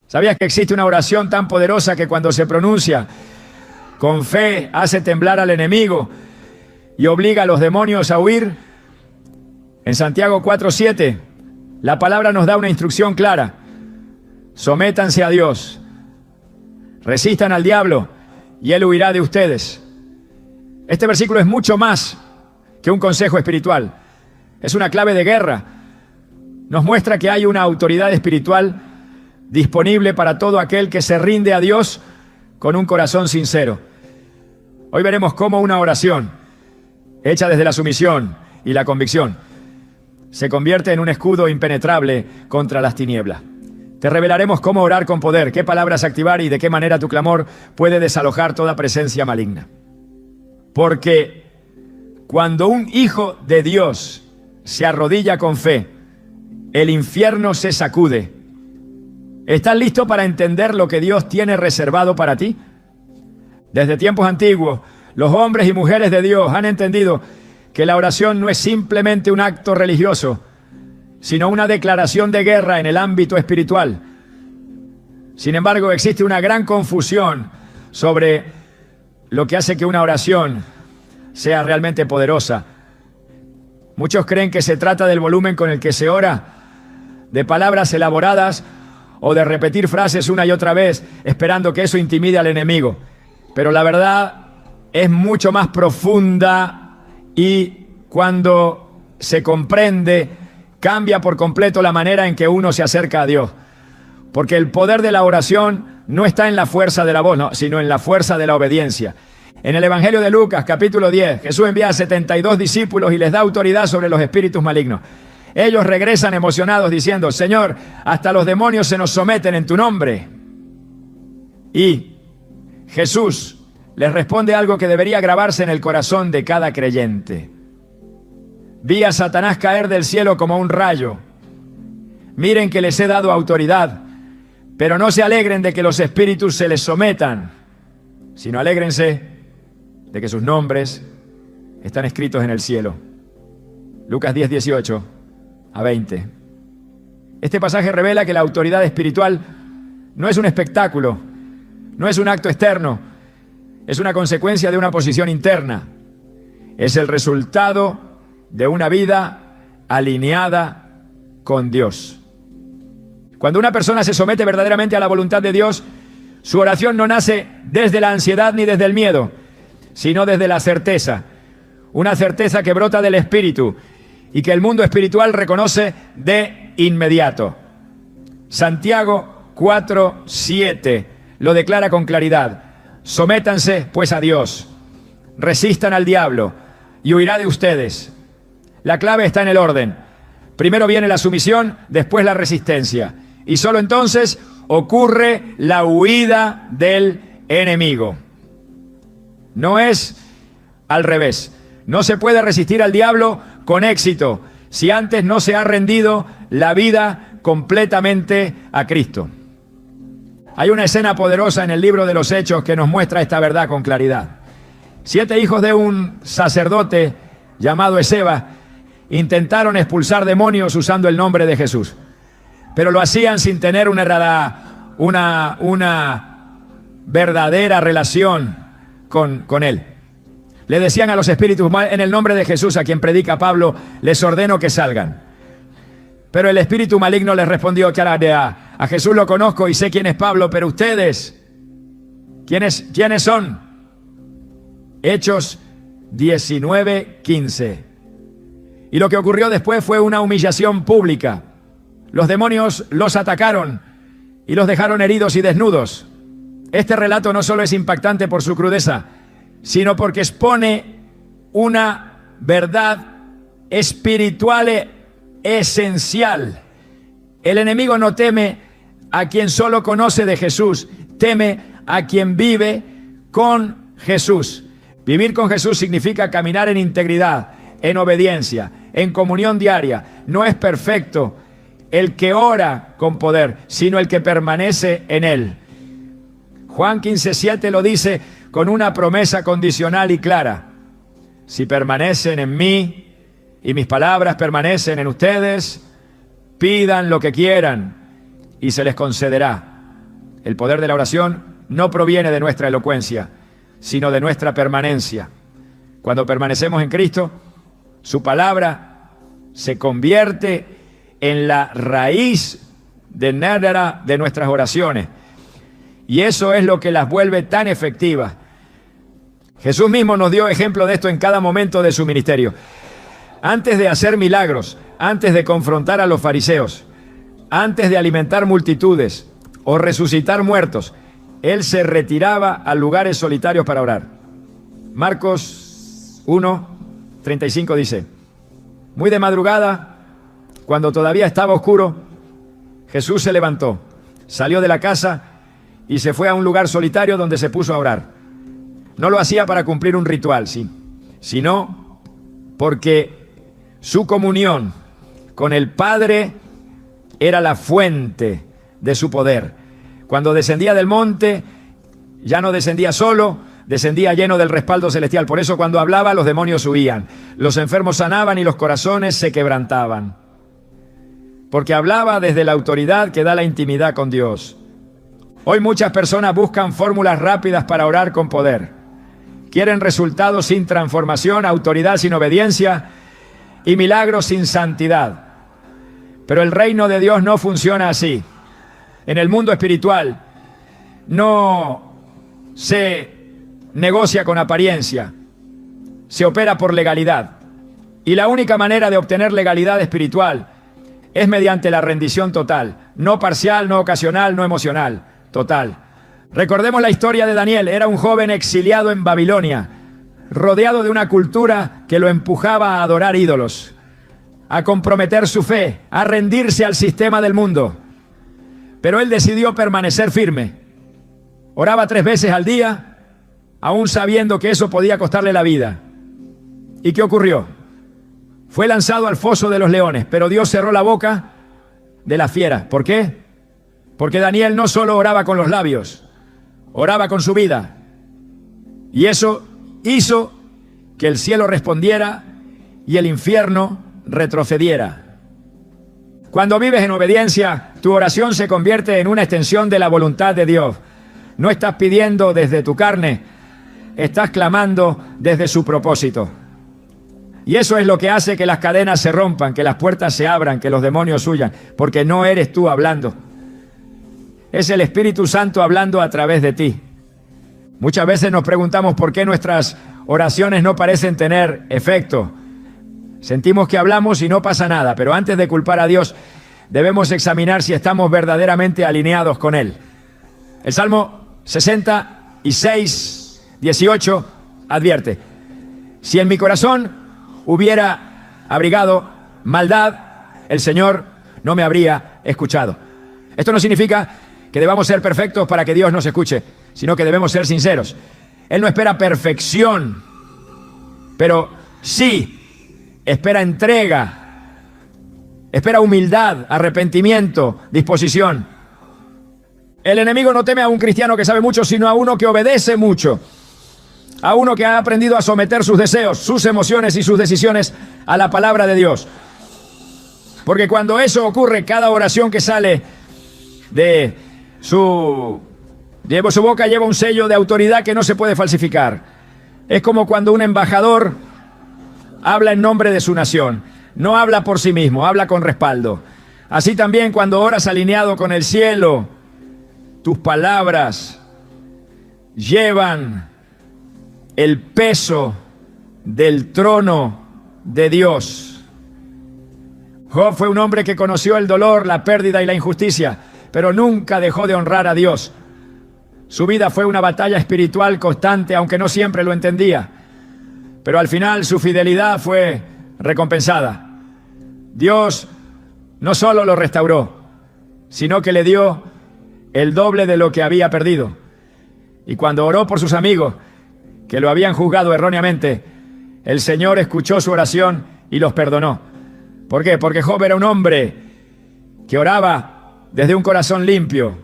¿Sabías que existe una oración tan poderosa que cuando se pronuncia con fe hace temblar al enemigo y obliga a los demonios a huir? En Santiago 4:7, la palabra nos da una instrucción clara. Sométanse a Dios, resistan al diablo y él huirá de ustedes. Este versículo es mucho más que un consejo espiritual. Es una clave de guerra. Nos muestra que hay una autoridad espiritual disponible para todo aquel que se rinde a Dios con un corazón sincero. Hoy veremos cómo una oración hecha desde la sumisión y la convicción se convierte en un escudo impenetrable contra las tinieblas. Te revelaremos cómo orar con poder, qué palabras activar y de qué manera tu clamor puede desalojar toda presencia maligna. Porque cuando un hijo de Dios se arrodilla con fe, el infierno se sacude. ¿Estás listo para entender lo que Dios tiene reservado para ti? Desde tiempos antiguos, los hombres y mujeres de Dios han entendido que la oración no es simplemente un acto religioso, sino una declaración de guerra en el ámbito espiritual. Sin embargo, existe una gran confusión sobre lo que hace que una oración sea realmente poderosa. Muchos creen que se trata del volumen con el que se ora, de palabras elaboradas o de repetir frases una y otra vez, esperando que eso intimide al enemigo. Pero la verdad es mucho más profunda y cuando se comprende, cambia por completo la manera en que uno se acerca a Dios. Porque el poder de la oración no está en la fuerza de la voz, no, sino en la fuerza de la obediencia. En el Evangelio de Lucas, capítulo 10, Jesús envía a 72 discípulos y les da autoridad sobre los espíritus malignos. Ellos regresan emocionados diciendo: Señor, hasta los demonios se nos someten en tu nombre. Y Jesús les responde algo que debería grabarse en el corazón de cada creyente. Vi a Satanás caer del cielo como un rayo. Miren que les he dado autoridad, pero no se alegren de que los espíritus se les sometan, sino alégrense de que sus nombres están escritos en el cielo. Lucas 10, 18 a 20. Este pasaje revela que la autoridad espiritual no es un espectáculo, no es un acto externo, es una consecuencia de una posición interna. Es el resultado de una vida alineada con Dios. Cuando una persona se somete verdaderamente a la voluntad de Dios, su oración no nace desde la ansiedad ni desde el miedo, sino desde la certeza. Una certeza que brota del Espíritu y que el mundo espiritual reconoce de inmediato. Santiago 4:7 lo declara con claridad. Sométanse pues a Dios, resistan al diablo y huirá de ustedes. La clave está en el orden. Primero viene la sumisión, después la resistencia. Y solo entonces ocurre la huida del enemigo. No es al revés. No se puede resistir al diablo con éxito si antes no se ha rendido la vida completamente a Cristo. Hay una escena poderosa en el libro de los Hechos que nos muestra esta verdad con claridad. 7 hijos de un sacerdote llamado Esceva intentaron expulsar demonios usando el nombre de Jesús, pero lo hacían sin tener una verdadera relación con él. Le decían a los espíritus: en el nombre de Jesús, a quien predica Pablo, les ordeno que salgan. Pero el espíritu maligno les respondió: que a Jesús lo conozco y sé quién es Pablo, pero ustedes, ¿quiénes son? Hechos 19:15. Y lo que ocurrió después fue una humillación pública. Los demonios los atacaron y los dejaron heridos y desnudos. Este relato no solo es impactante por su crudeza, sino porque expone una verdad espiritual esencial. El enemigo no teme a quien solo conoce de Jesús, teme a quien vive con Jesús. Vivir con Jesús significa caminar en integridad, en obediencia, en comunión diaria. No es perfecto el que ora con poder, sino el que permanece en él. Juan 15:7 lo dice con una promesa condicional y clara. Si permanecen en mí y mis palabras permanecen en ustedes, pidan lo que quieran y se les concederá. El poder de la oración no proviene de nuestra elocuencia, sino de nuestra permanencia. Cuando permanecemos en Cristo, su palabra se convierte en la raíz de nada de nuestras oraciones. Y eso es lo que las vuelve tan efectivas. Jesús mismo nos dio ejemplo de esto en cada momento de su ministerio. Antes de hacer milagros, antes de confrontar a los fariseos, antes de alimentar multitudes o resucitar muertos, él se retiraba a lugares solitarios para orar. Marcos 1:35 dice: muy de madrugada, cuando todavía estaba oscuro, Jesús se levantó, salió de la casa y se fue a un lugar solitario donde se puso a orar. No lo hacía para cumplir un ritual, sí, sino porque su comunión con el Padre era la fuente de su poder. Cuando descendía del monte, ya no descendía solo, descendía lleno del respaldo celestial. Por eso cuando hablaba, los demonios huían, los enfermos sanaban y los corazones se quebrantaban. Porque hablaba desde la autoridad que da la intimidad con Dios. Hoy muchas personas buscan fórmulas rápidas para orar con poder. Quieren resultados sin transformación, autoridad sin obediencia y milagros sin santidad. Pero el reino de Dios no funciona así. En el mundo espiritual no se negocia con apariencia, se opera por legalidad. Y la única manera de obtener legalidad espiritual es mediante la rendición total, no parcial, no ocasional, no emocional, total. Recordemos la historia de Daniel. Era un joven exiliado en Babilonia, rodeado de una cultura que lo empujaba a adorar ídolos, a comprometer su fe, a rendirse al sistema del mundo. Pero él decidió permanecer firme. Oraba 3 veces al día, aún sabiendo que eso podía costarle la vida. ¿Y qué ocurrió? Fue lanzado al foso de los leones, pero Dios cerró la boca de la fiera. ¿Por qué? Porque Daniel no solo oraba con los labios, oraba con su vida. Y eso hizo que el cielo respondiera y el infierno retrocediera. Cuando vives en obediencia, tu oración se convierte en una extensión de la voluntad de Dios. No estás pidiendo desde tu carne, estás clamando desde su propósito. Y eso es lo que hace que las cadenas se rompan, que las puertas se abran, que los demonios huyan, porque no eres tú hablando. Es el Espíritu Santo hablando a través de ti. Muchas veces nos preguntamos por qué nuestras oraciones no parecen tener efecto. Sentimos que hablamos y no pasa nada, pero antes de culpar a Dios, debemos examinar si estamos verdaderamente alineados con Él. El Salmo 66:18 advierte: si en mi corazón hubiera abrigado maldad, el Señor no me habría escuchado. Esto no significa que debamos ser perfectos para que Dios nos escuche, sino que debemos ser sinceros. Él no espera perfección, pero sí espera entrega, espera humildad, arrepentimiento, disposición. El enemigo no teme a un cristiano que sabe mucho, sino a uno que obedece mucho, a uno que ha aprendido a someter sus deseos, sus emociones y sus decisiones a la palabra de Dios. Porque cuando eso ocurre, cada oración que sale de su boca lleva un sello de autoridad que no se puede falsificar. Es como cuando un embajador habla en nombre de su nación. No habla por sí mismo, habla con respaldo. Así también cuando oras alineado con el cielo, tus palabras llevan el peso del trono de Dios. Job fue un hombre que conoció el dolor, la pérdida y la injusticia, pero nunca dejó de honrar a Dios. Su vida fue una batalla espiritual constante, aunque no siempre lo entendía. Pero al final su fidelidad fue recompensada. Dios no solo lo restauró, sino que le dio el doble de lo que había perdido. Y cuando oró por sus amigos, que lo habían juzgado erróneamente, el Señor escuchó su oración y los perdonó. ¿Por qué? Porque Job era un hombre que oraba desde un corazón limpio,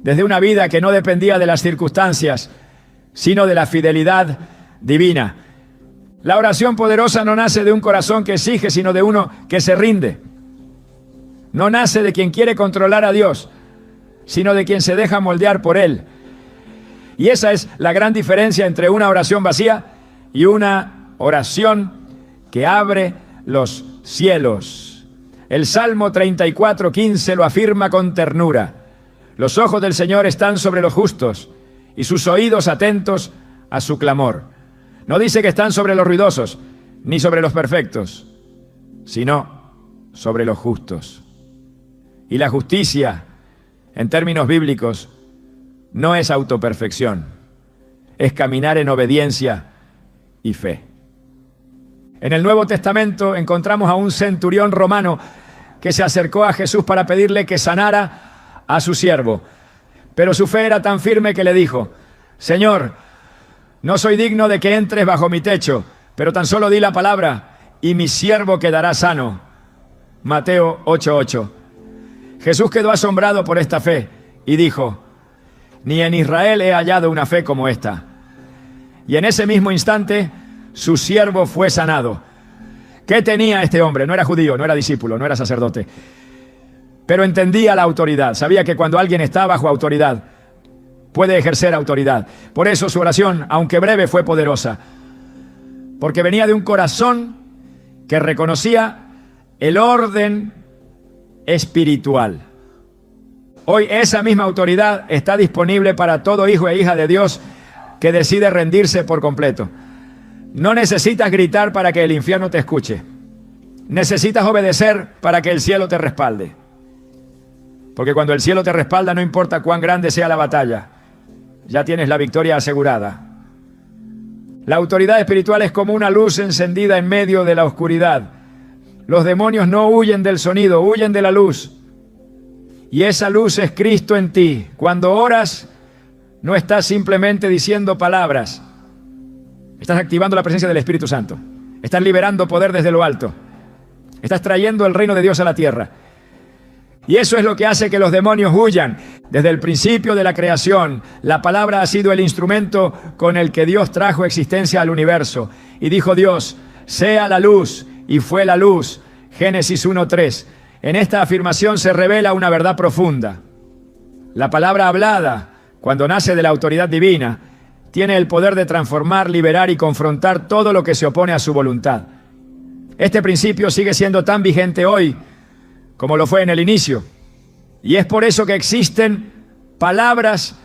desde una vida que no dependía de las circunstancias, sino de la fidelidad divina. La oración poderosa no nace de un corazón que exige, sino de uno que se rinde. No nace de quien quiere controlar a Dios, sino de quien se deja moldear por Él. Y esa es la gran diferencia entre una oración vacía y una oración que abre los cielos. El Salmo 34:15 lo afirma con ternura. Los ojos del Señor están sobre los justos y sus oídos atentos a su clamor. No dice que están sobre los ruidosos, ni sobre los perfectos, sino sobre los justos. Y la justicia, en términos bíblicos, no es autoperfección, es caminar en obediencia y fe. En el Nuevo Testamento encontramos a un centurión romano que se acercó a Jesús para pedirle que sanara a su siervo. Pero su fe era tan firme que le dijo: Señor, no soy digno de que entres bajo mi techo, pero tan solo di la palabra y mi siervo quedará sano. Mateo 8:8. Jesús quedó asombrado por esta fe y dijo: ni en Israel he hallado una fe como esta. Y en ese mismo instante su siervo fue sanado. ¿Qué tenía este hombre? No era judío, no era discípulo, no era sacerdote, pero entendía la autoridad. Sabía que cuando alguien está bajo autoridad, puede ejercer autoridad. Por eso su oración, aunque breve, fue poderosa, porque venía de un corazón que reconocía el orden espiritual. Hoy esa misma autoridad está disponible para todo hijo e hija de Dios que decide rendirse por completo. No necesitas gritar para que el infierno te escuche. Necesitas obedecer para que el cielo te respalde. Porque cuando el cielo te respalda, no importa cuán grande sea la batalla, ya tienes la victoria asegurada. La autoridad espiritual es como una luz encendida en medio de la oscuridad. Los demonios no huyen del sonido, huyen de la luz. Y esa luz es Cristo en ti. Cuando oras, no estás simplemente diciendo palabras. Estás activando la presencia del Espíritu Santo. Estás liberando poder desde lo alto. Estás trayendo el reino de Dios a la tierra. Y eso es lo que hace que los demonios huyan. Desde el principio de la creación, la palabra ha sido el instrumento con el que Dios trajo existencia al universo. Y dijo Dios: sea la luz, y fue la luz. Génesis 1:3. En esta afirmación se revela una verdad profunda. La palabra hablada, cuando nace de la autoridad divina, tiene el poder de transformar, liberar y confrontar todo lo que se opone a su voluntad. Este principio sigue siendo tan vigente hoy como lo fue en el inicio. Y es por eso que existen palabras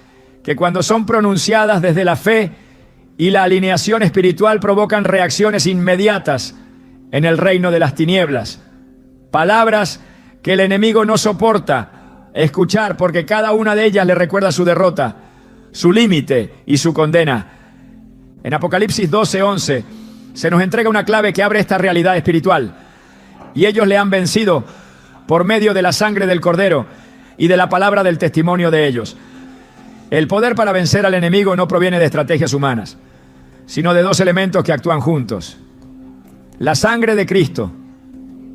que cuando son pronunciadas desde la fe y la alineación espiritual provocan reacciones inmediatas en el reino de las tinieblas. Palabras que el enemigo no soporta escuchar porque cada una de ellas le recuerda su derrota, su límite y su condena. En Apocalipsis 12:11 se nos entrega una clave que abre esta realidad espiritual. Y ellos le han vencido por medio de la sangre del Cordero y de la palabra del testimonio de ellos. El poder para vencer al enemigo no proviene de estrategias humanas, sino de dos elementos que actúan juntos: la sangre de Cristo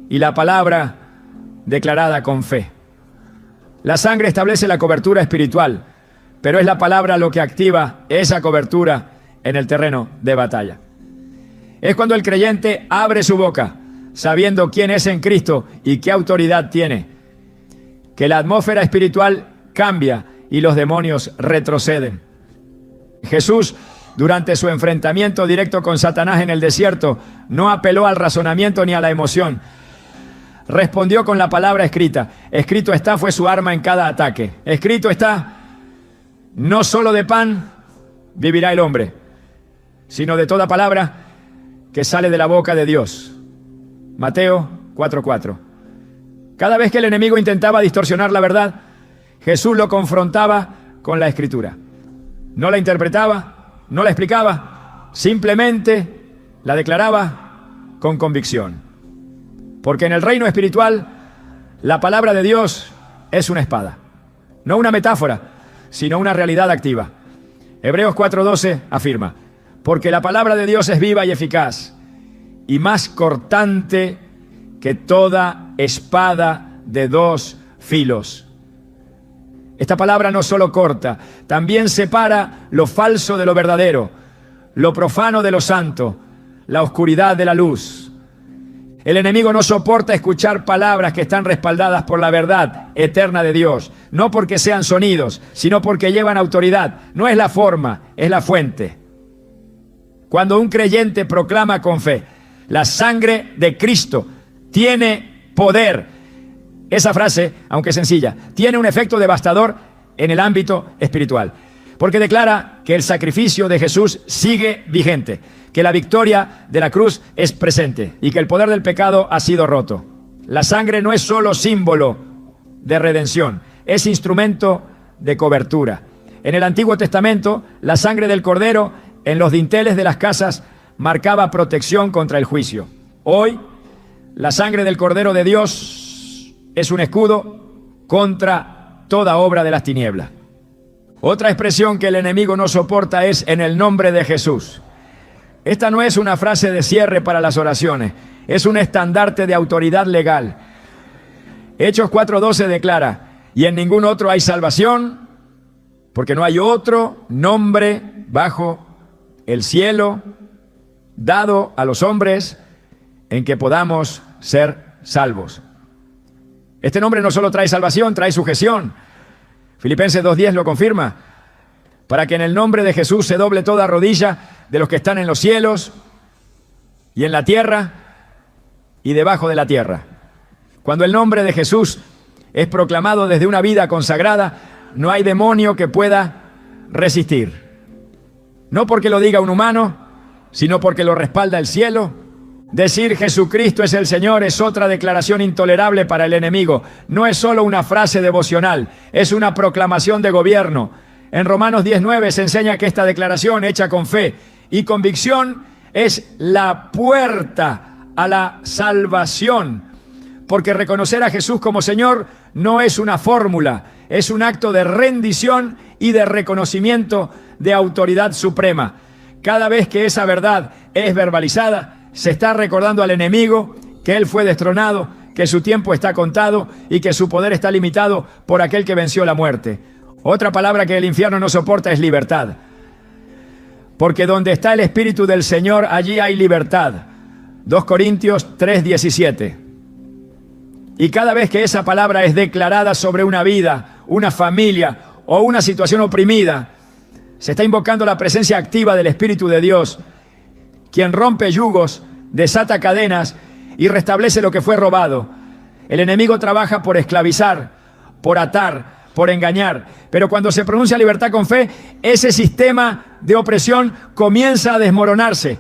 y la palabra declarada con fe. La sangre establece la cobertura espiritual, pero es la palabra lo que activa esa cobertura en el terreno de batalla. Es cuando el creyente abre su boca, sabiendo quién es en Cristo y qué autoridad tiene, que la atmósfera espiritual cambia y los demonios retroceden. Jesús, durante su enfrentamiento directo con Satanás en el desierto, no apeló al razonamiento ni a la emoción. Respondió con la palabra escrita. Escrito está fue su arma en cada ataque. Escrito está: no solo de pan vivirá el hombre, sino de toda palabra que sale de la boca de Dios. Mateo 4:4. Cada vez que el enemigo intentaba distorsionar la verdad, Jesús lo confrontaba con la Escritura. No la interpretaba, no la explicaba, simplemente la declaraba con convicción. Porque en el reino espiritual, la palabra de Dios es una espada. No una metáfora, sino una realidad activa. Hebreos 4:12 afirma: porque la palabra de Dios es viva y eficaz, y más cortante que toda espada de dos filos. Esta palabra no solo corta, también separa lo falso de lo verdadero, lo profano de lo santo, la oscuridad de la luz. El enemigo no soporta escuchar palabras que están respaldadas por la verdad eterna de Dios, no porque sean sonidos, sino porque llevan autoridad. No es la forma, es la fuente. Cuando un creyente proclama con fe, la sangre de Cristo tiene poder, esa frase, aunque sencilla, tiene un efecto devastador en el ámbito espiritual, porque declara que el sacrificio de Jesús sigue vigente, que la victoria de la cruz es presente y que el poder del pecado ha sido roto. La sangre no es solo símbolo de redención, es instrumento de cobertura. En el Antiguo Testamento, la sangre del Cordero en los dinteles de las casas marcaba protección contra el juicio. Hoy, la sangre del Cordero de Dios es un escudo contra toda obra de las tinieblas. Otra expresión que el enemigo no soporta es en el nombre de Jesús. Esta no es una frase de cierre para las oraciones, es un estandarte de autoridad legal. Hechos 4:12 declara, y en ningún otro hay salvación, porque no hay otro nombre bajo el cielo dado a los hombres en que podamos ser salvos. Este nombre no solo trae salvación, trae sujeción. Filipenses 2:10 lo confirma. Para que en el nombre de Jesús se doble toda rodilla de los que están en los cielos y en la tierra y debajo de la tierra. Cuando el nombre de Jesús es proclamado desde una vida consagrada, no hay demonio que pueda resistir. No porque lo diga un humano, sino porque lo respalda el cielo. Decir Jesucristo es el Señor es otra declaración intolerable para el enemigo. No es solo una frase devocional, es una proclamación de gobierno. En Romanos 10:9 se enseña que esta declaración hecha con fe y convicción es la puerta a la salvación. Porque reconocer a Jesús como Señor no es una fórmula, es un acto de rendición y de reconocimiento de autoridad suprema. Cada vez que esa verdad es verbalizada, se está recordando al enemigo que él fue destronado, que su tiempo está contado y que su poder está limitado por aquel que venció la muerte. Otra palabra que el infierno no soporta es libertad. Porque donde está el Espíritu del Señor, allí hay libertad. 2 Corintios 3:17. Y cada vez que esa palabra es declarada sobre una vida, una familia o una situación oprimida, se está invocando la presencia activa del Espíritu de Dios, quien rompe yugos, desata cadenas y restablece lo que fue robado. El enemigo trabaja por esclavizar, por atar, por engañar, pero cuando se pronuncia libertad con fe, ese sistema de opresión comienza a desmoronarse.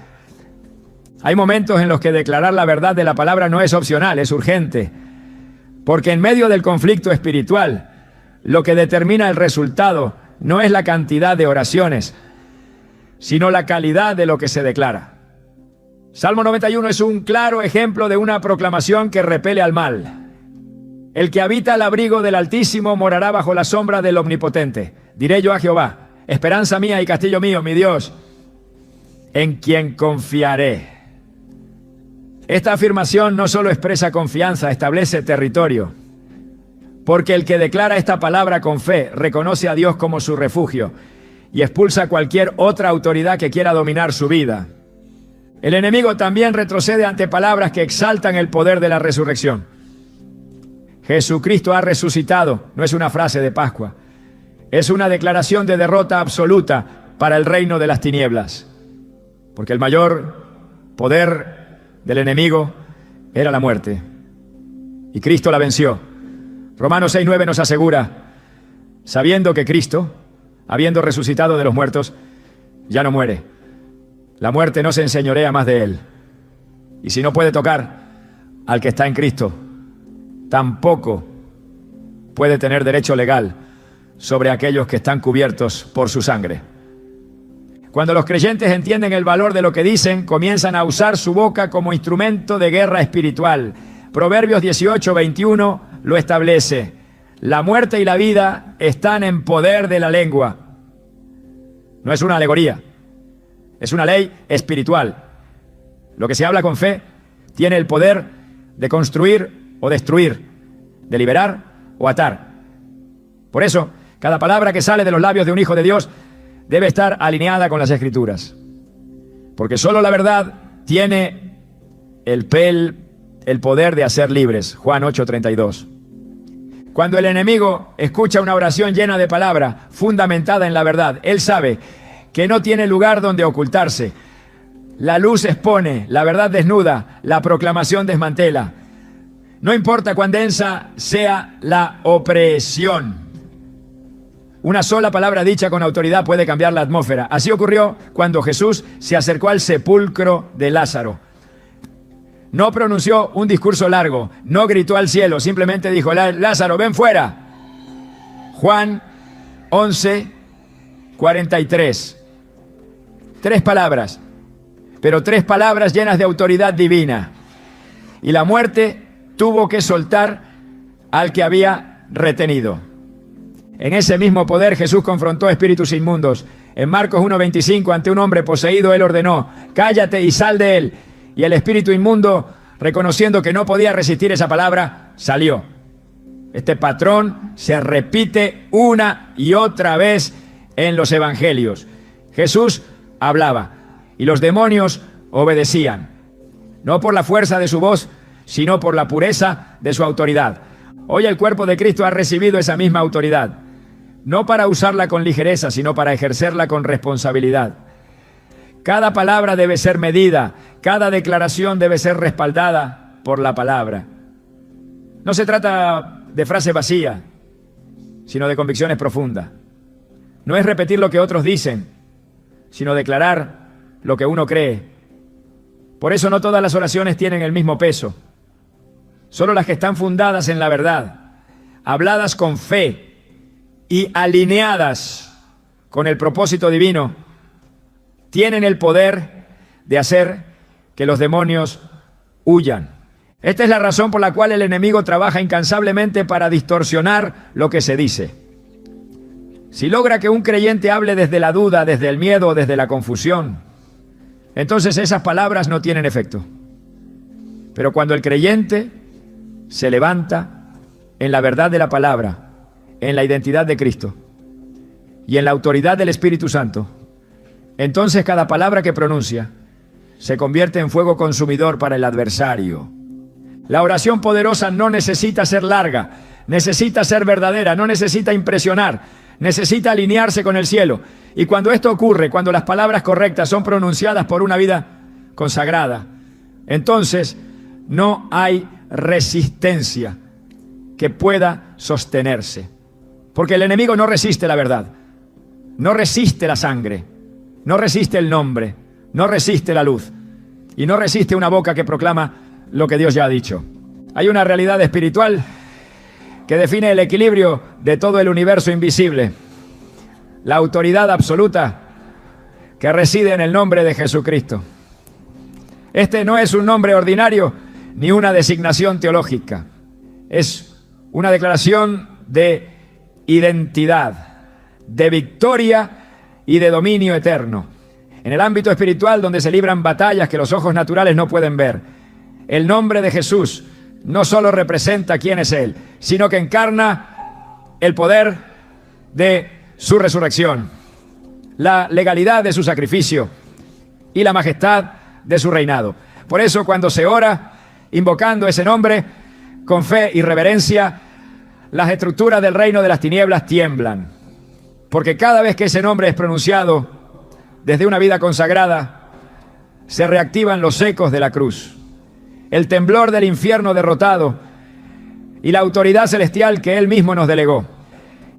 Hay momentos en los que declarar la verdad de la palabra no es opcional, es urgente, porque en medio del conflicto espiritual, lo que determina el resultado no es la cantidad de oraciones, sino la calidad de lo que se declara. Salmo 91 es un claro ejemplo de una proclamación que repele al mal. El que habita al abrigo del Altísimo morará bajo la sombra del Omnipotente. Diré yo a Jehová, esperanza mía y castillo mío, mi Dios, en quien confiaré. Esta afirmación no solo expresa confianza, establece territorio. Porque el que declara esta palabra con fe reconoce a Dios como su refugio y expulsa cualquier otra autoridad que quiera dominar su vida. El enemigo también retrocede ante palabras que exaltan el poder de la resurrección. Jesucristo ha resucitado, no es una frase de Pascua, es una declaración de derrota absoluta para el reino de las tinieblas. Porque el mayor poder del enemigo era la muerte. Y Cristo la venció. Romanos 6:9 nos asegura, sabiendo que Cristo, habiendo resucitado de los muertos, ya no muere. La muerte no se enseñorea más de él. Y si no puede tocar al que está en Cristo, tampoco puede tener derecho legal sobre aquellos que están cubiertos por su sangre. Cuando los creyentes entienden el valor de lo que dicen, comienzan a usar su boca como instrumento de guerra espiritual. Proverbios 18:21 lo establece. La muerte y la vida están en poder de la lengua. No es una alegoría, es una ley espiritual. Lo que se habla con fe tiene el poder de construir o destruir, de liberar o atar. Por eso, cada palabra que sale de los labios de un hijo de Dios debe estar alineada con las Escrituras. Porque solo la verdad tiene el el poder de hacer libres. Juan 8:32. Cuando el enemigo escucha una oración llena de palabra, fundamentada en la verdad, él sabe que no tiene lugar donde ocultarse. La luz expone, la verdad desnuda, la proclamación desmantela. No importa cuán densa sea la opresión. Una sola palabra dicha con autoridad puede cambiar la atmósfera. Así ocurrió cuando Jesús se acercó al sepulcro de Lázaro. No pronunció un discurso largo, no gritó al cielo, simplemente dijo: Lázaro, ven fuera. Juan 11:43. 3 palabras, pero 3 palabras llenas de autoridad divina. Y la muerte tuvo que soltar al que había retenido. En ese mismo poder Jesús confrontó espíritus inmundos. En Marcos 1:25, ante un hombre poseído, él ordenó: cállate y sal de él. Y el espíritu inmundo, reconociendo que no podía resistir esa palabra, salió. Este patrón se repite una y otra vez en los evangelios. Jesús hablaba y los demonios obedecían, no por la fuerza de su voz, sino por la pureza de su autoridad. Hoy el cuerpo de Cristo ha recibido esa misma autoridad, no para usarla con ligereza, sino para ejercerla con responsabilidad. Cada palabra debe ser medida, cada declaración debe ser respaldada por la palabra. No se trata de frase vacía, sino de convicciones profundas. No es repetir lo que otros dicen, sino declarar lo que uno cree. Por eso no todas las oraciones tienen el mismo peso. Solo las que están fundadas en la verdad, habladas con fe y alineadas con el propósito divino, tienen el poder de hacer que los demonios huyan. Esta es la razón por la cual el enemigo trabaja incansablemente para distorsionar lo que se dice. Si logra que un creyente hable desde la duda, desde el miedo, desde la confusión, entonces esas palabras no tienen efecto. Pero cuando el creyente se levanta en la verdad de la palabra, en la identidad de Cristo y en la autoridad del Espíritu Santo, entonces cada palabra que pronuncia se convierte en fuego consumidor para el adversario. La oración poderosa no necesita ser larga, necesita ser verdadera, no necesita impresionar, necesita alinearse con el cielo. Y cuando esto ocurre, cuando las palabras correctas son pronunciadas por una vida consagrada, entonces no hay resistencia que pueda sostenerse. Porque el enemigo no resiste la verdad, no resiste la sangre, no resiste el nombre, no resiste la luz y no resiste una boca que proclama lo que Dios ya ha dicho. Hay una realidad espiritual que define el equilibrio de todo el universo invisible. La autoridad absoluta que reside en el nombre de Jesucristo. Este no es un nombre ordinario ni una designación teológica. Es una declaración de identidad, de victoria y de dominio eterno. En el ámbito espiritual, donde se libran batallas que los ojos naturales no pueden ver, el nombre de Jesús no solo representa quién es Él, sino que encarna el poder de su resurrección, la legalidad de su sacrificio y la majestad de su reinado. Por eso, cuando se ora invocando ese nombre con fe y reverencia, las estructuras del reino de las tinieblas tiemblan. Porque cada vez que ese nombre es pronunciado desde una vida consagrada, se reactivan los ecos de la cruz, el temblor del infierno derrotado y la autoridad celestial que Él mismo nos delegó.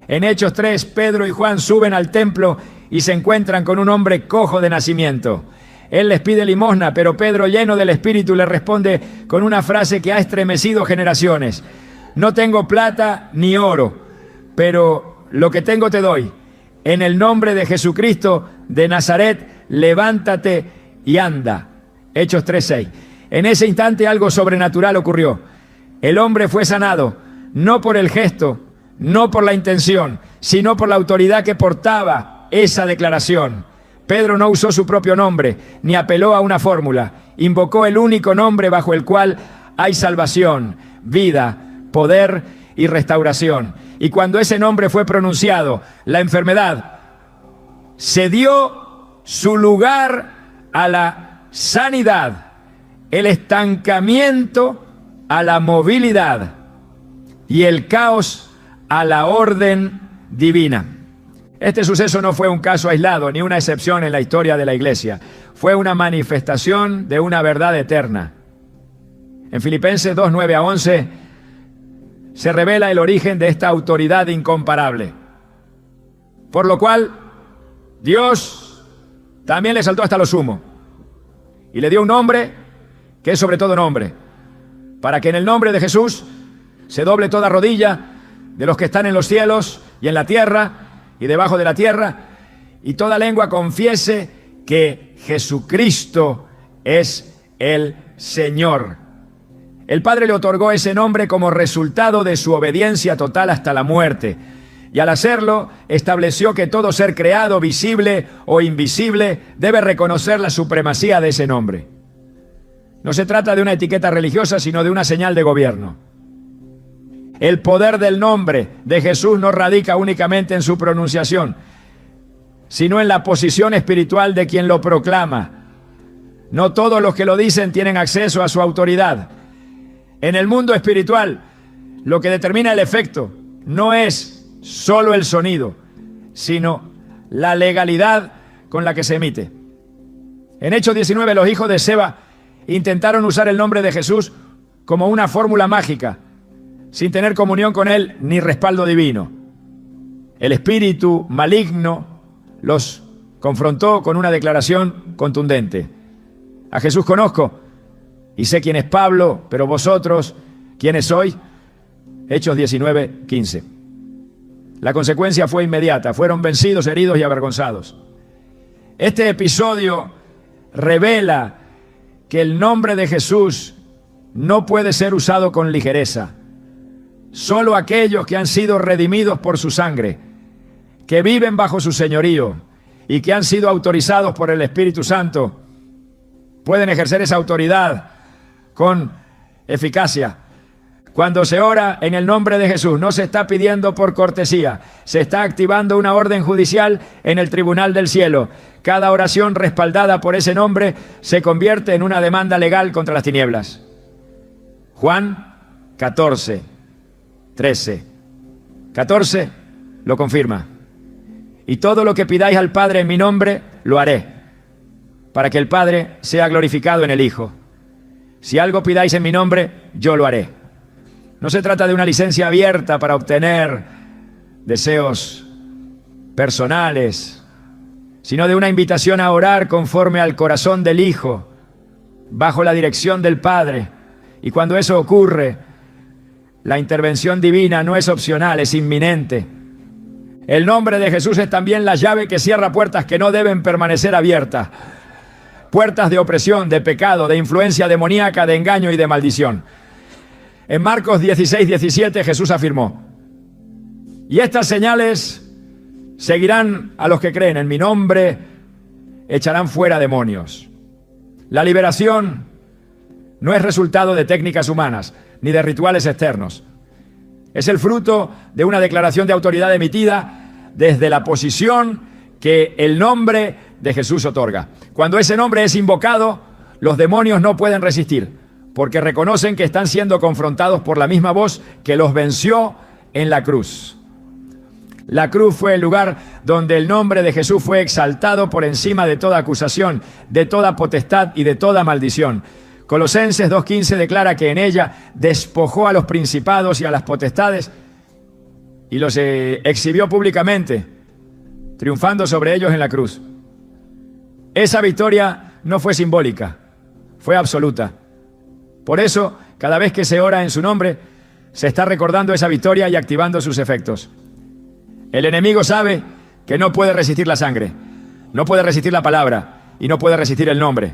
En Hechos 3, Pedro y Juan suben al templo y se encuentran con un hombre cojo de nacimiento. Él les pide limosna, pero Pedro, lleno del Espíritu, le responde con una frase que ha estremecido generaciones: no tengo plata ni oro, pero lo que tengo te doy. En el nombre de Jesucristo de Nazaret, levántate y anda. Hechos 3:6. En ese instante algo sobrenatural ocurrió. El hombre fue sanado, no por el gesto, no por la intención, sino por la autoridad que portaba esa declaración. Pedro no usó su propio nombre, ni apeló a una fórmula. Invocó el único nombre bajo el cual hay salvación, vida, poder y restauración. Y cuando ese nombre fue pronunciado, la enfermedad cedió su lugar a la sanidad. El estancamiento a la movilidad y el caos a la orden divina. Este suceso no fue un caso aislado ni una excepción en la historia de la Iglesia. Fue una manifestación de una verdad eterna. En Filipenses 2, 9 a 11 se revela el origen de esta autoridad incomparable. Por lo cual, Dios también le exaltó hasta lo sumo y le dio un nombre que es sobre todo nombre, para que en el nombre de Jesús se doble toda rodilla de los que están en los cielos y en la tierra y debajo de la tierra, y toda lengua confiese que Jesucristo es el Señor. El Padre le otorgó ese nombre como resultado de su obediencia total hasta la muerte, y al hacerlo estableció que todo ser creado, visible o invisible, debe reconocer la supremacía de ese nombre. No se trata de una etiqueta religiosa, sino de una señal de gobierno. El poder del nombre de Jesús no radica únicamente en su pronunciación, sino en la posición espiritual de quien lo proclama. No todos los que lo dicen tienen acceso a su autoridad. En el mundo espiritual, lo que determina el efecto no es solo el sonido, sino la legalidad con la que se emite. En Hechos 19, los hijos de Seba intentaron usar el nombre de Jesús como una fórmula mágica, sin tener comunión con él ni respaldo divino. El espíritu maligno los confrontó con una declaración contundente. A Jesús conozco y sé quién es Pablo, pero vosotros, ¿quiénes sois? Hechos 19, 15. La consecuencia fue inmediata. Fueron vencidos, heridos y avergonzados. Este episodio revela que el nombre de Jesús no puede ser usado con ligereza. Solo aquellos que han sido redimidos por su sangre, que viven bajo su señorío y que han sido autorizados por el Espíritu Santo, pueden ejercer esa autoridad con eficacia. Cuando se ora en el nombre de Jesús, no se está pidiendo por cortesía, se está activando una orden judicial en el tribunal del cielo. Cada oración respaldada por ese nombre se convierte en una demanda legal contra las tinieblas. Juan 14, 13. 14 lo confirma. Y todo lo que pidáis al Padre en mi nombre, lo haré, para que el Padre sea glorificado en el Hijo. Si algo pidáis en mi nombre, yo lo haré. No se trata de una licencia abierta para obtener deseos personales, sino de una invitación a orar conforme al corazón del Hijo, bajo la dirección del Padre. Y cuando eso ocurre, la intervención divina no es opcional, es inminente. El nombre de Jesús es también la llave que cierra puertas que no deben permanecer abiertas. Puertas de opresión, de pecado, de influencia demoníaca, de engaño y de maldición. En Marcos 16, 17 Jesús afirmó: y estas señales seguirán a los que creen, en mi nombre echarán fuera demonios. La liberación no es resultado de técnicas humanas, ni de rituales externos. Es el fruto de una declaración de autoridad emitida desde la posición que el nombre de Jesús otorga. Cuando ese nombre es invocado, los demonios no pueden resistir, porque reconocen que están siendo confrontados por la misma voz que los venció en la cruz. La cruz fue el lugar donde el nombre de Jesús fue exaltado por encima de toda acusación, de toda potestad y de toda maldición. Colosenses 2:15 declara que en ella despojó a los principados y a las potestades y los exhibió públicamente, triunfando sobre ellos en la cruz. Esa victoria no fue simbólica, fue absoluta. Por eso, cada vez que se ora en su nombre, se está recordando esa victoria y activando sus efectos. El enemigo sabe que no puede resistir la sangre, no puede resistir la palabra y no puede resistir el nombre.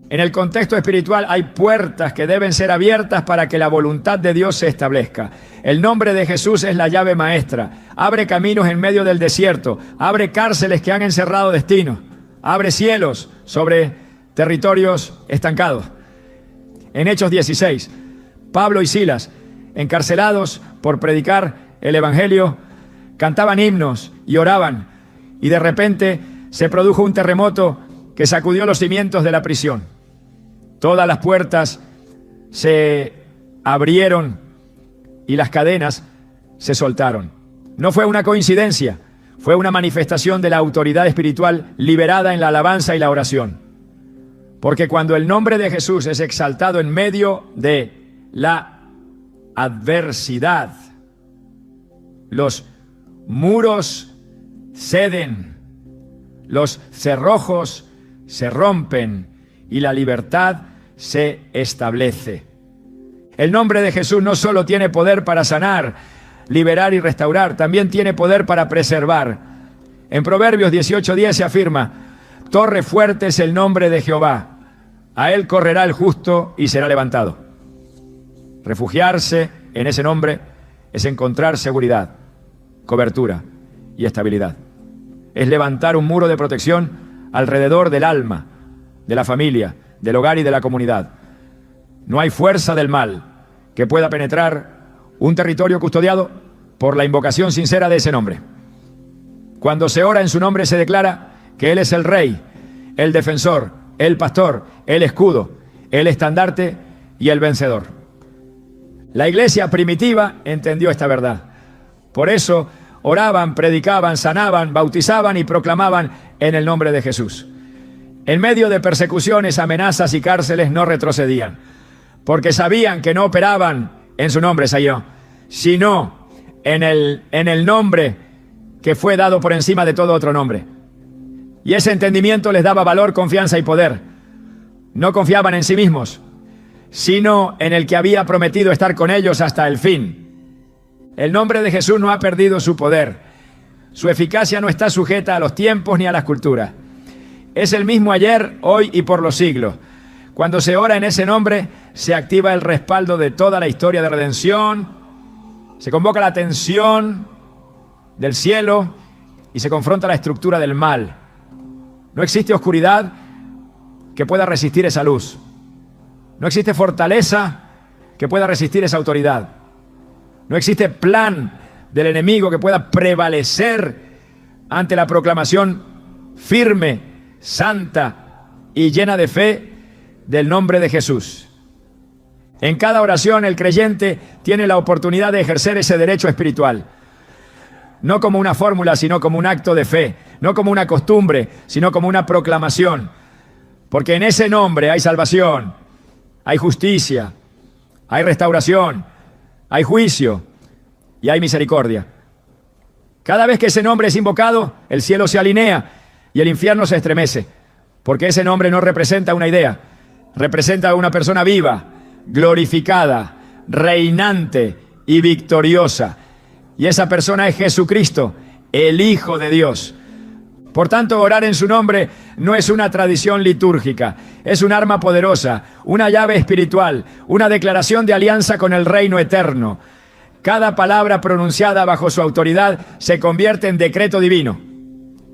En el contexto espiritual hay puertas que deben ser abiertas para que la voluntad de Dios se establezca. El nombre de Jesús es la llave maestra. Abre caminos en medio del desierto, abre cárceles que han encerrado destinos, abre cielos sobre territorios estancados. En Hechos 16, Pablo y Silas, encarcelados por predicar el Evangelio, cantaban himnos y oraban, y de repente se produjo un terremoto que sacudió los cimientos de la prisión. Todas las puertas se abrieron y las cadenas se soltaron. No fue una coincidencia, fue una manifestación de la autoridad espiritual liberada en la alabanza y la oración. Porque cuando el nombre de Jesús es exaltado en medio de la adversidad, los muros ceden, los cerrojos se rompen y la libertad se establece. El nombre de Jesús no solo tiene poder para sanar, liberar y restaurar, también tiene poder para preservar. En Proverbios 18:10 se afirma: torre fuerte es el nombre de Jehová, a él correrá el justo y será levantado. Refugiarse en ese nombre es encontrar seguridad, cobertura y estabilidad. Es levantar un muro de protección alrededor del alma, de la familia, del hogar y de la comunidad. No hay fuerza del mal que pueda penetrar un territorio custodiado por la invocación sincera de ese nombre. Cuando se ora en su nombre se declara que Él es el Rey, el defensor, el pastor, el escudo, el estandarte y el vencedor. La iglesia primitiva entendió esta verdad. Por eso oraban, predicaban, sanaban, bautizaban y proclamaban en el nombre de Jesús. En medio de persecuciones, amenazas y cárceles no retrocedían, porque sabían que no operaban en su nombre, sino en el nombre que fue dado por encima de todo otro nombre. Y ese entendimiento les daba valor, confianza y poder. No confiaban en sí mismos, sino en el que había prometido estar con ellos hasta el fin. El nombre de Jesús no ha perdido su poder. Su eficacia no está sujeta a los tiempos ni a las culturas. Es el mismo ayer, hoy y por los siglos. Cuando se ora en ese nombre, se activa el respaldo de toda la historia de redención, se convoca la atención del cielo y se confronta la estructura del mal. No existe oscuridad que pueda resistir esa luz. No existe fortaleza que pueda resistir esa autoridad. No existe plan del enemigo que pueda prevalecer ante la proclamación firme, santa y llena de fe del nombre de Jesús. En cada oración el creyente tiene la oportunidad de ejercer ese derecho espiritual. No como una fórmula, sino como un acto de fe. No como una costumbre, sino como una proclamación. Porque en ese nombre hay salvación, hay justicia, hay restauración, hay juicio y hay misericordia. Cada vez que ese nombre es invocado, el cielo se alinea y el infierno se estremece. Porque ese nombre no representa una idea, representa a una persona viva, glorificada, reinante y victoriosa. Y esa persona es Jesucristo, el Hijo de Dios. Por tanto, orar en su nombre no es una tradición litúrgica, es un arma poderosa, una llave espiritual, una declaración de alianza con el reino eterno. Cada palabra pronunciada bajo su autoridad se convierte en decreto divino.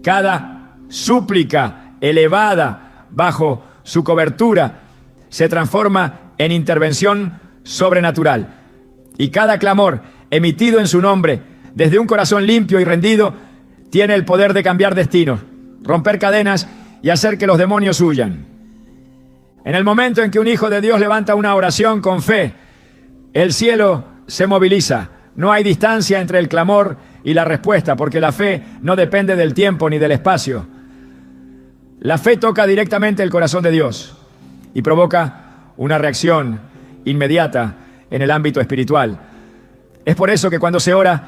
Cada súplica elevada bajo su cobertura se transforma en intervención sobrenatural. Y cada clamor emitido en su nombre, desde un corazón limpio y rendido, tiene el poder de cambiar destinos, romper cadenas y hacer que los demonios huyan. En el momento en que un hijo de Dios levanta una oración con fe, el cielo se moviliza. No hay distancia entre el clamor y la respuesta, porque la fe no depende del tiempo ni del espacio. La fe toca directamente el corazón de Dios y provoca una reacción inmediata en el ámbito espiritual. Es por eso que cuando se ora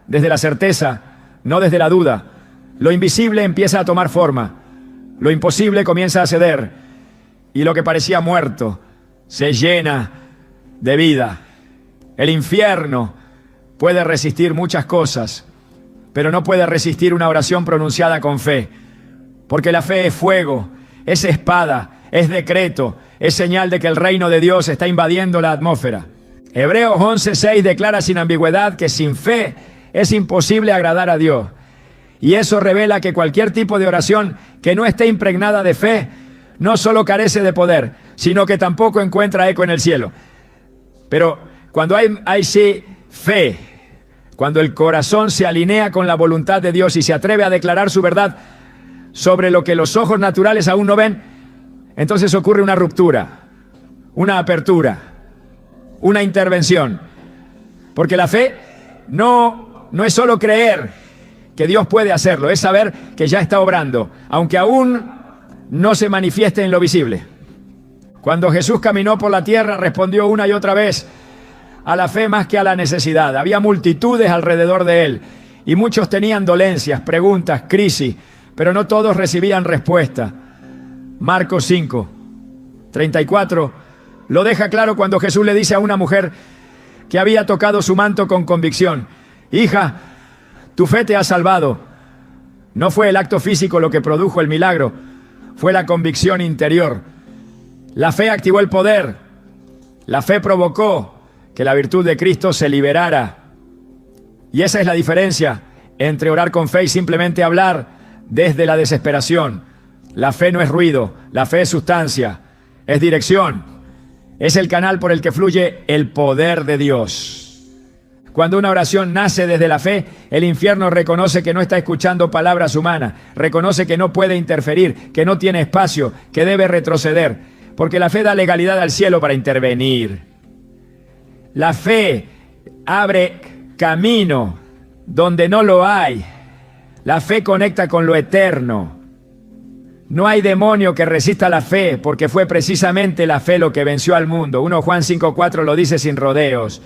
desde la certeza, no desde la duda, lo invisible empieza a tomar forma, lo imposible comienza a ceder y lo que parecía muerto se llena de vida. El infierno puede resistir muchas cosas, pero no puede resistir una oración pronunciada con fe, porque la fe es fuego, es espada, es decreto, es señal de que el reino de Dios está invadiendo la atmósfera. Hebreos 11:6 declara sin ambigüedad que sin fe es imposible agradar a Dios. Y eso revela que cualquier tipo de oración que no esté impregnada de fe no solo carece de poder, sino que tampoco encuentra eco en el cielo. Pero cuando hay sí fe, cuando el corazón se alinea con la voluntad de Dios y se atreve a declarar su verdad sobre lo que los ojos naturales aún no ven, entonces ocurre una ruptura, una apertura. una intervención. Porque la fe no es solo creer que Dios puede hacerlo, es saber que ya está obrando, aunque aún no se manifieste en lo visible. Cuando Jesús caminó por la tierra, respondió una y otra vez a la fe más que a la necesidad. Había multitudes alrededor de él y muchos tenían dolencias, preguntas, crisis, pero no todos recibían respuesta. Marcos 5, 34 lo deja claro cuando Jesús le dice a una mujer que había tocado su manto con convicción: hija, tu fe te ha salvado. No fue el acto físico lo que produjo el milagro, fue la convicción interior. La fe activó el poder. La fe provocó que la virtud de Cristo se liberara. Y esa es la diferencia entre orar con fe y simplemente hablar desde la desesperación. La fe no es ruido, la fe es sustancia, es dirección, es el canal por el que fluye el poder de Dios. Cuando una oración nace desde la fe, el infierno reconoce que no está escuchando palabras humanas, reconoce que no puede interferir, que no tiene espacio, que debe retroceder, porque la fe da legalidad al cielo para intervenir. La fe abre camino donde no lo hay. La fe conecta con lo eterno. No hay demonio que resista la fe, porque fue precisamente la fe lo que venció al mundo. 1 Juan 5:4 lo dice sin rodeos.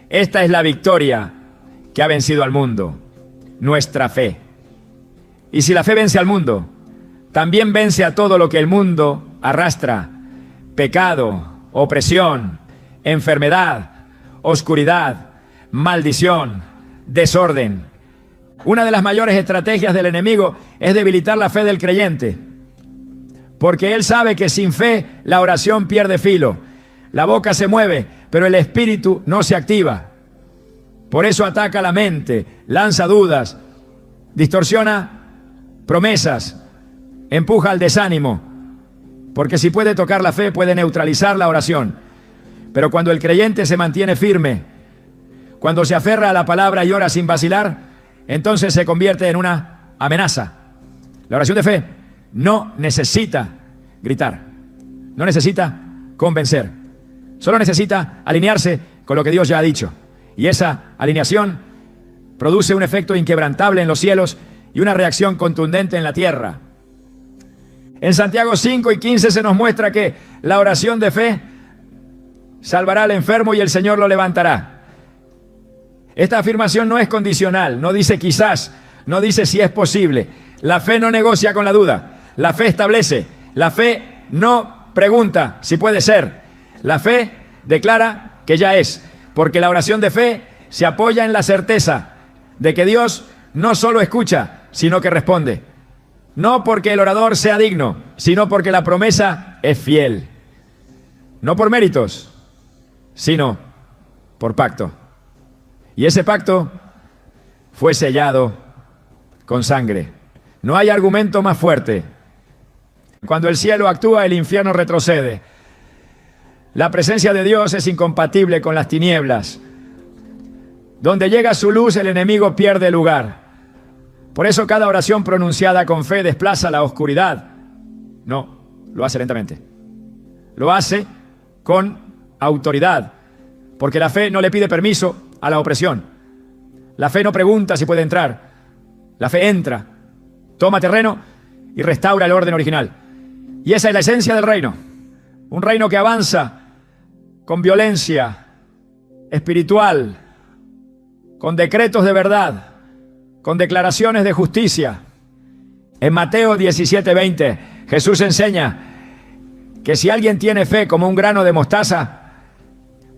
Esta es la victoria que ha vencido al mundo, nuestra fe. Y si la fe vence al mundo, también vence a todo lo que el mundo arrastra: pecado, opresión, enfermedad, oscuridad, maldición, desorden. Una de las mayores estrategias del enemigo es debilitar la fe del creyente, porque él sabe que sin fe la oración pierde filo. La boca se mueve, pero el espíritu no se activa. Por eso ataca la mente, lanza dudas, distorsiona promesas, empuja al desánimo, porque si puede tocar la fe, puede neutralizar la oración. Pero cuando el creyente se mantiene firme, cuando se aferra a la palabra y ora sin vacilar, entonces se convierte en una amenaza. La oración de fe no necesita gritar, no necesita convencer, solo necesita alinearse con lo que Dios ya ha dicho. Y esa alineación produce un efecto inquebrantable en los cielos y una reacción contundente en la tierra. En Santiago 5:15 se nos muestra que la oración de fe salvará al enfermo y el Señor lo levantará. Esta afirmación no es condicional, no dice quizás, no dice si es posible. La fe no negocia con la duda, la fe establece, la fe no pregunta si puede ser, la fe declara que ya es, porque la oración de fe se apoya en la certeza de que Dios no solo escucha, sino que responde. No porque el orador sea digno, sino porque la promesa es fiel. No por méritos, sino por pacto. Y ese pacto fue sellado con sangre. No hay argumento más fuerte. Cuando el cielo actúa, el infierno retrocede. La presencia de Dios es incompatible con las tinieblas. Donde llega su luz, el enemigo pierde lugar. Por eso cada oración pronunciada con fe desplaza la oscuridad. No, lo hace lentamente. Lo hace con autoridad, porque la fe no le pide permiso a la opresión. La fe no pregunta si puede entrar. La fe entra, toma terreno y restaura el orden original. Y esa es la esencia del reino. Un reino que avanza con violencia espiritual, con decretos de verdad, con declaraciones de justicia. En Mateo 17:20, Jesús enseña que si alguien tiene fe como un grano de mostaza,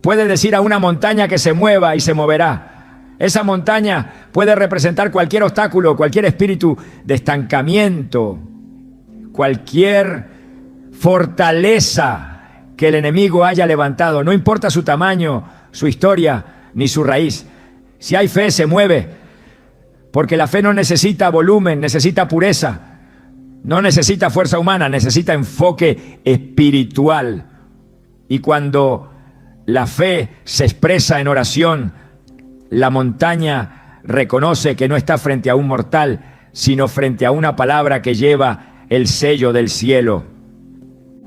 puede decir a una montaña que se mueva y se moverá. Esa montaña puede representar cualquier obstáculo, cualquier espíritu de estancamiento, cualquier fortaleza que el enemigo haya levantado. No importa su tamaño, su historia, ni su raíz. Si hay fe, se mueve, porque la fe no necesita volumen, necesita pureza. No necesita fuerza humana, necesita enfoque espiritual. Y cuando la fe se expresa en oración, la montaña reconoce que no está frente a un mortal, sino frente a una palabra que lleva el sello del cielo.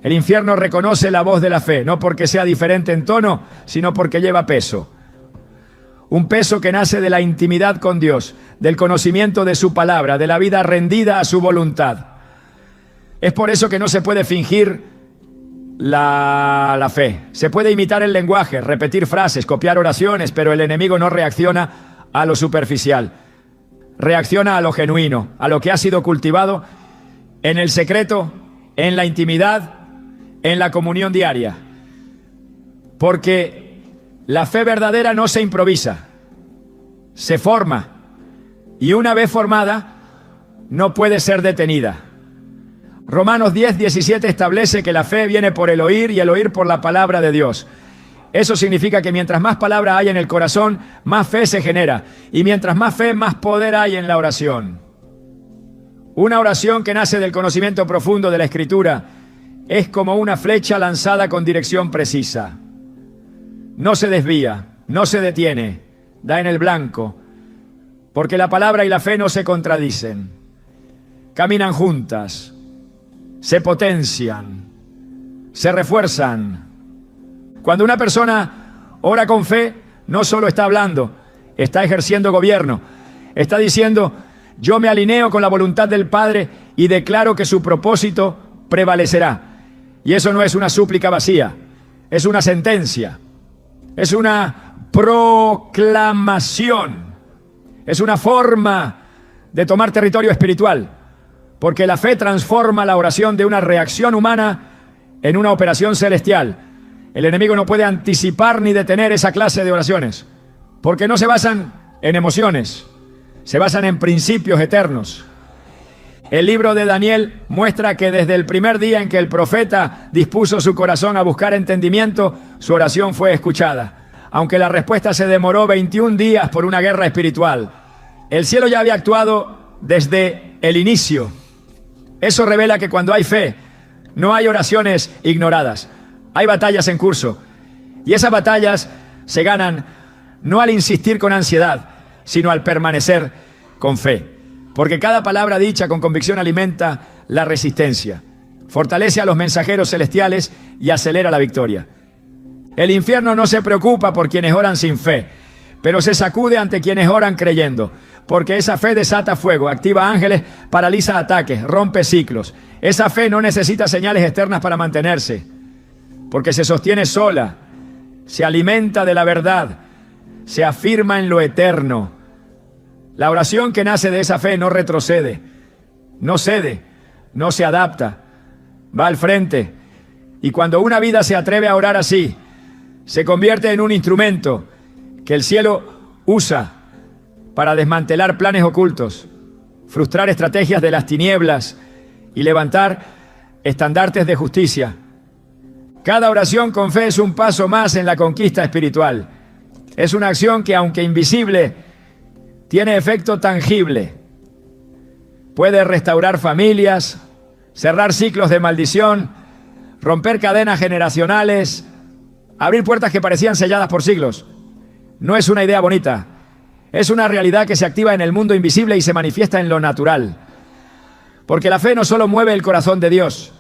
El infierno reconoce la voz de la fe, no porque sea diferente en tono, sino porque lleva peso. Un peso que nace de la intimidad con Dios, del conocimiento de su palabra, de la vida rendida a su voluntad. Es por eso que no se puede fingir la fe. Se puede imitar el lenguaje, repetir frases, copiar oraciones, pero el enemigo no reacciona a lo superficial. Reacciona a lo genuino, a lo que ha sido cultivado en el secreto, en la intimidad, en la comunión diaria. Porque la fe verdadera no se improvisa, se forma. Y una vez formada, no puede ser detenida. Romanos 10:17 establece que la fe viene por el oír y el oír por la palabra de Dios. Eso significa que mientras más palabra hay en el corazón, más fe se genera. Y mientras más fe, más poder hay en la oración. Una oración que nace del conocimiento profundo de la Escritura es como una flecha lanzada con dirección precisa. No se desvía, no se detiene, da en el blanco, porque la palabra y la fe no se contradicen. Caminan juntas, se potencian, se refuerzan. Cuando una persona ora con fe, no solo está hablando, está ejerciendo gobierno. Está diciendo, yo me alineo con la voluntad del Padre y declaro que su propósito prevalecerá. Y eso no es una súplica vacía, es una sentencia, es una proclamación, es una forma de tomar territorio espiritual, porque la fe transforma la oración de una reacción humana en una operación celestial. El enemigo no puede anticipar ni detener esa clase de oraciones, porque no se basan en emociones, se basan en principios eternos. El libro de Daniel muestra que desde el primer día en que el profeta dispuso su corazón a buscar entendimiento, su oración fue escuchada. Aunque la respuesta se demoró 21 días por una guerra espiritual. El cielo ya había actuado desde el inicio. Eso revela que cuando hay fe, no hay oraciones ignoradas. Hay batallas en curso. Y esas batallas se ganan no al insistir con ansiedad, sino al permanecer con fe. Porque cada palabra dicha con convicción alimenta la resistencia, fortalece a los mensajeros celestiales y acelera la victoria. El infierno no se preocupa por quienes oran sin fe, pero se sacude ante quienes oran creyendo, porque esa fe desata fuego, activa ángeles, paraliza ataques, rompe ciclos. Esa fe no necesita señales externas para mantenerse, porque se sostiene sola, se alimenta de la verdad, se afirma en lo eterno. La oración que nace de esa fe no retrocede, no cede, no se adapta, va al frente. Y cuando una vida se atreve a orar así, se convierte en un instrumento que el cielo usa para desmantelar planes ocultos, frustrar estrategias de las tinieblas y levantar estandartes de justicia. Cada oración con fe es un paso más en la conquista espiritual. Es una acción que, aunque invisible, tiene efecto tangible. Puede restaurar familias, cerrar ciclos de maldición, romper cadenas generacionales, abrir puertas que parecían selladas por siglos. No es una idea bonita, es una realidad que se activa en el mundo invisible y se manifiesta en lo natural. Porque la fe no solo mueve el corazón de Dios,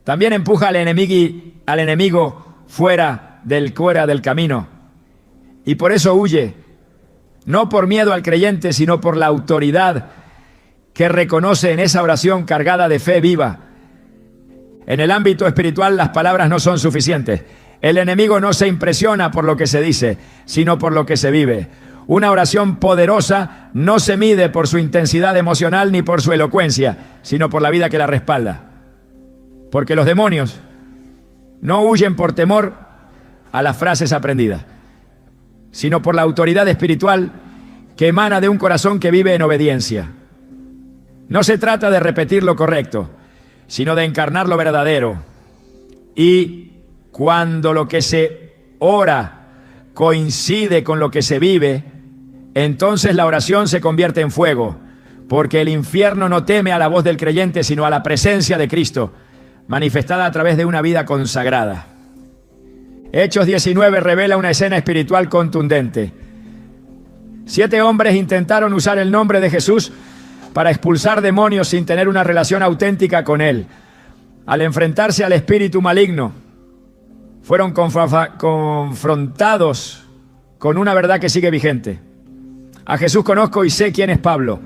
también empuja al enemigo fuera del camino. Y por eso huye. No por miedo al creyente, sino por la autoridad que reconoce en esa oración cargada de fe viva. En el ámbito espiritual las palabras no son suficientes. El enemigo no se impresiona por lo que se dice, sino por lo que se vive. Una oración poderosa no se mide por su intensidad emocional ni por su elocuencia, sino por la vida que la respalda. Porque los demonios no huyen por temor a las frases aprendidas, sino por la autoridad espiritual que emana de un corazón que vive en obediencia. No se trata de repetir lo correcto, sino de encarnar lo verdadero. Y cuando lo que se ora coincide con lo que se vive, entonces la oración se convierte en fuego, porque el infierno no teme a la voz del creyente, sino a la presencia de Cristo, manifestada a través de una vida consagrada. Hechos 19 revela una escena espiritual contundente. 7 hombres intentaron usar el nombre de Jesús para expulsar demonios sin tener una relación auténtica con Él. al enfrentarse al espíritu maligno, fueron confrontados con una verdad que sigue vigente. A Jesús conozco y sé quién es Pablo,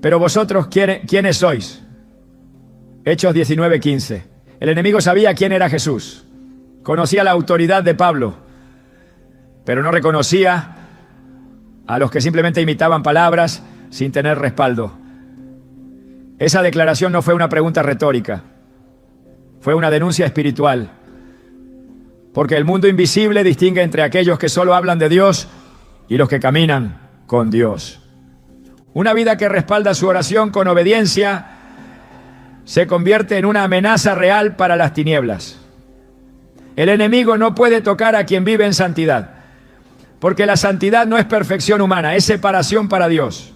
pero vosotros, ¿quiénes sois? Hechos 19:15. El enemigo sabía quién era Jesús, conocía la autoridad de Pablo, pero no reconocía a los que simplemente imitaban palabras sin tener respaldo. Esa declaración no fue una pregunta retórica, fue una denuncia espiritual, porque el mundo invisible distingue entre aquellos que solo hablan de Dios y los que caminan con Dios. Una vida que respalda su oración con obediencia se convierte en una amenaza real para las tinieblas. El enemigo no puede tocar a quien vive en santidad, porque la santidad no es perfección humana, es separación para Dios.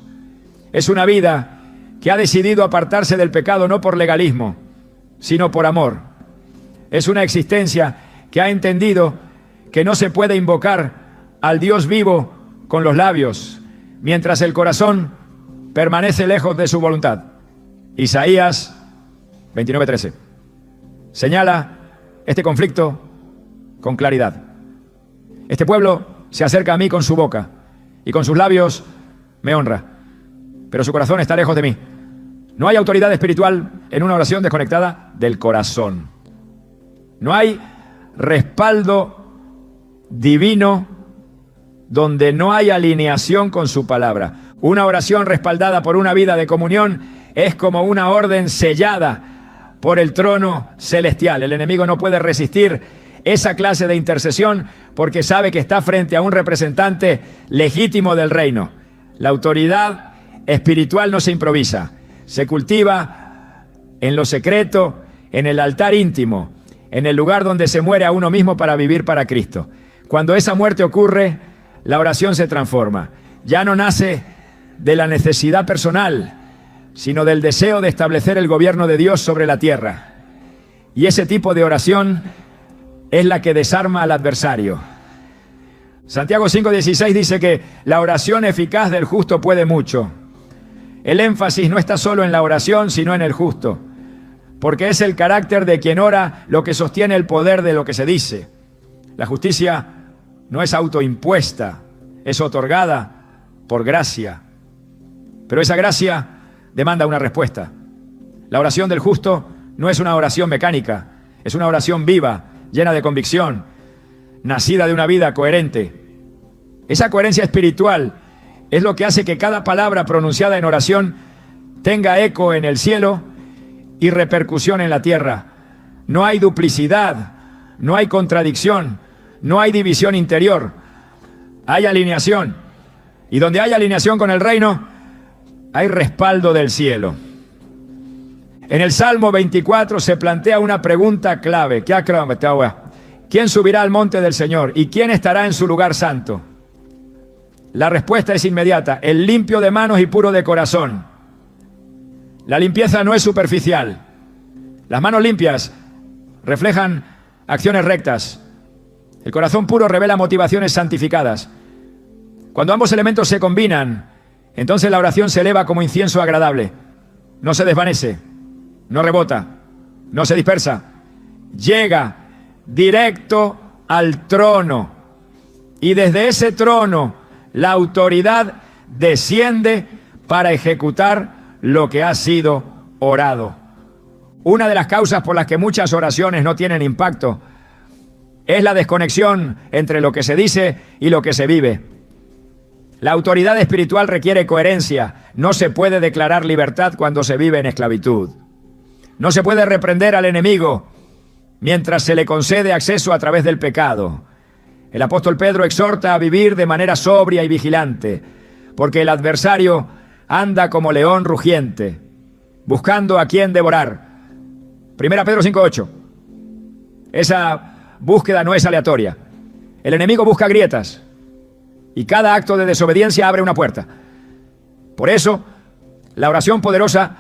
Es una vida que ha decidido apartarse del pecado no por legalismo, sino por amor. Es una existencia que ha entendido que no se puede invocar al Dios vivo con los labios, mientras el corazón permanece lejos de su voluntad. Isaías 29:13 señala este conflicto con claridad. Este pueblo se acerca a mí con su boca y con sus labios me honra, pero su corazón está lejos de mí. No hay autoridad espiritual en una oración desconectada del corazón. No hay respaldo divino donde no hay alineación con su palabra. Una oración respaldada por una vida de comunión es como una orden sellada por el trono celestial. El enemigo no puede resistir esa clase de intercesión porque sabe que está frente a un representante legítimo del reino. La autoridad espiritual no se improvisa, se cultiva en lo secreto, en el altar íntimo, en el lugar donde se muere a uno mismo para vivir para Cristo. Cuando esa muerte ocurre, la oración se transforma. Ya no nace de la necesidad personal, sino del deseo de establecer el gobierno de Dios sobre la tierra. Y ese tipo de oración es la que desarma al adversario. Santiago 5:16 dice que la oración eficaz del justo puede mucho. El énfasis no está solo en la oración, sino en el justo, porque es el carácter de quien ora lo que sostiene el poder de lo que se dice. La justicia no es autoimpuesta, es otorgada por gracia. Pero esa gracia demanda una respuesta. La oración del justo no es una oración mecánica, es una oración viva, llena de convicción, nacida de una vida coherente. Esa coherencia espiritual es lo que hace que cada palabra pronunciada en oración tenga eco en el cielo y repercusión en la tierra. No hay duplicidad, no hay contradicción, no hay división interior, hay alineación. Y donde hay alineación con el reino, hay respaldo del cielo. En el Salmo 24 se plantea una pregunta clave. ¿Quién subirá al monte del Señor? ¿Y quién estará en su lugar santo? La respuesta es inmediata: el limpio de manos y puro de corazón. La limpieza no es superficial. Las manos limpias reflejan acciones rectas. El corazón puro revela motivaciones santificadas. Cuando ambos elementos se combinan, entonces la oración se eleva como incienso agradable. No se desvanece, no rebota, no se dispersa. Llega directo al trono. Y desde ese trono, la autoridad desciende para ejecutar lo que ha sido orado. Una de las causas por las que muchas oraciones no tienen impacto es la desconexión entre lo que se dice y lo que se vive. La autoridad espiritual requiere coherencia. No se puede declarar libertad cuando se vive en esclavitud. No se puede reprender al enemigo mientras se le concede acceso a través del pecado. El apóstol Pedro exhorta a vivir de manera sobria y vigilante, porque el adversario anda como león rugiente, buscando a quien devorar. 1 Pedro 5:8. Esa búsqueda no es aleatoria. El enemigo busca grietas y cada acto de desobediencia abre una puerta. Por eso, la oración poderosa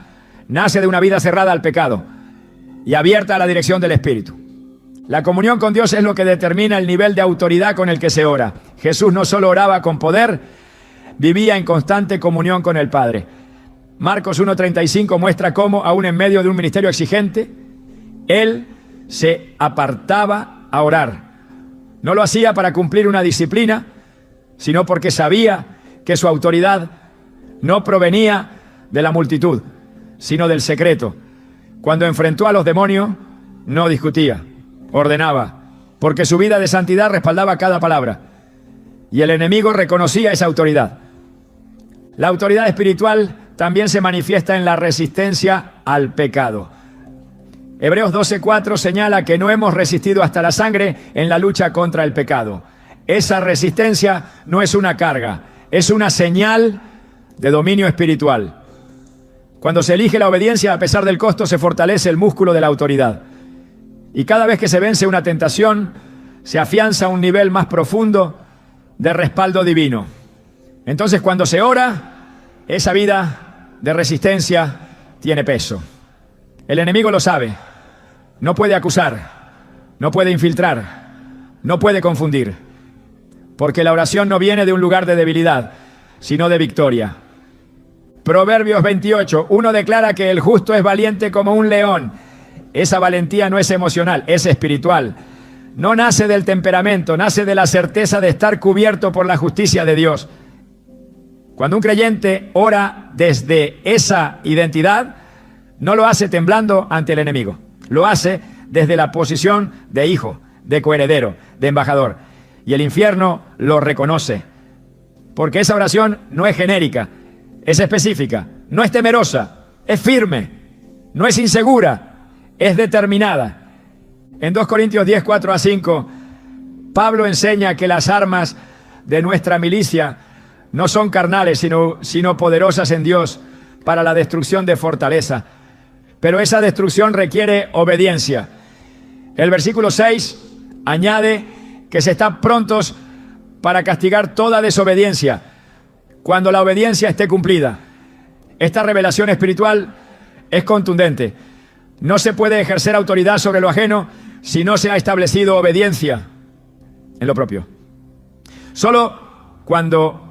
nace de una vida cerrada al pecado y abierta a la dirección del Espíritu. La comunión con Dios es lo que determina el nivel de autoridad con el que se ora. Jesús no solo oraba con poder, vivía en constante comunión con el Padre. Marcos 1:35 muestra cómo, aún en medio de un ministerio exigente, Él se apartaba a orar. No lo hacía para cumplir una disciplina, sino porque sabía que su autoridad no provenía de la multitud, sino del secreto. Cuando enfrentó a los demonios, no discutía, ordenaba, porque su vida de santidad respaldaba cada palabra. Y el enemigo reconocía esa autoridad. La autoridad espiritual también se manifiesta en la resistencia al pecado. Hebreos 12:4 señala que no hemos resistido hasta la sangre en la lucha contra el pecado. Esa resistencia no es una carga, es una señal de dominio espiritual. Cuando se elige la obediencia, a pesar del costo, se fortalece el músculo de la autoridad. Y cada vez que se vence una tentación, se afianza un nivel más profundo de respaldo divino. Entonces, cuando se ora, esa vida de resistencia tiene peso. El enemigo lo sabe. No puede acusar, no puede infiltrar, no puede confundir. Porque la oración no viene de un lugar de debilidad, sino de victoria. Proverbios 28, uno declara que el justo es valiente como un león. Esa valentía no es emocional, es espiritual. No nace del temperamento, nace de la certeza de estar cubierto por la justicia de Dios. Cuando un creyente ora desde esa identidad, no lo hace temblando ante el enemigo. Lo hace desde la posición de hijo, de coheredero, de embajador. Y el infierno lo reconoce. Porque esa oración no es genérica, es específica, no es temerosa, es firme, no es insegura, es determinada. En 2 Corintios 10, 4-5, Pablo enseña que las armas de nuestra milicia no son carnales, sino poderosas en Dios para la destrucción de fortaleza. Pero esa destrucción requiere obediencia. El versículo 6 añade que se están prontos para castigar toda desobediencia cuando la obediencia esté cumplida. Esta revelación espiritual es contundente. No se puede ejercer autoridad sobre lo ajeno si no se ha establecido obediencia en lo propio. Solo cuando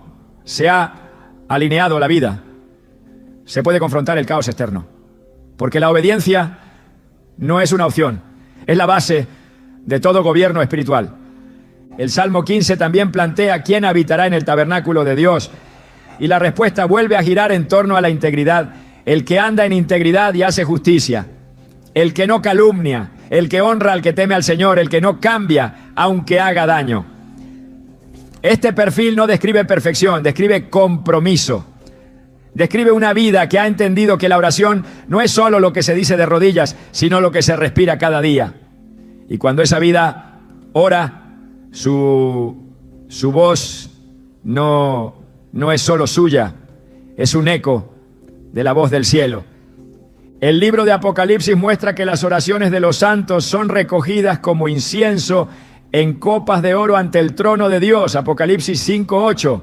se ha alineado la vida se puede confrontar el caos externo. Porque la obediencia no es una opción, es la base de todo gobierno espiritual. El Salmo 15 también plantea quién habitará en el tabernáculo de Dios. Y la respuesta vuelve a girar en torno a la integridad. El que anda en integridad y hace justicia. El que no calumnia. El que honra al que teme al Señor. El que no cambia aunque haga daño. Este perfil no describe perfección, describe compromiso. Describe una vida que ha entendido que la oración no es solo lo que se dice de rodillas, sino lo que se respira cada día. Y cuando esa vida ora, su voz no es solo suya, es un eco de la voz del cielo. El libro de Apocalipsis muestra que las oraciones de los santos son recogidas como incienso en copas de oro ante el trono de Dios. Apocalipsis 5:8.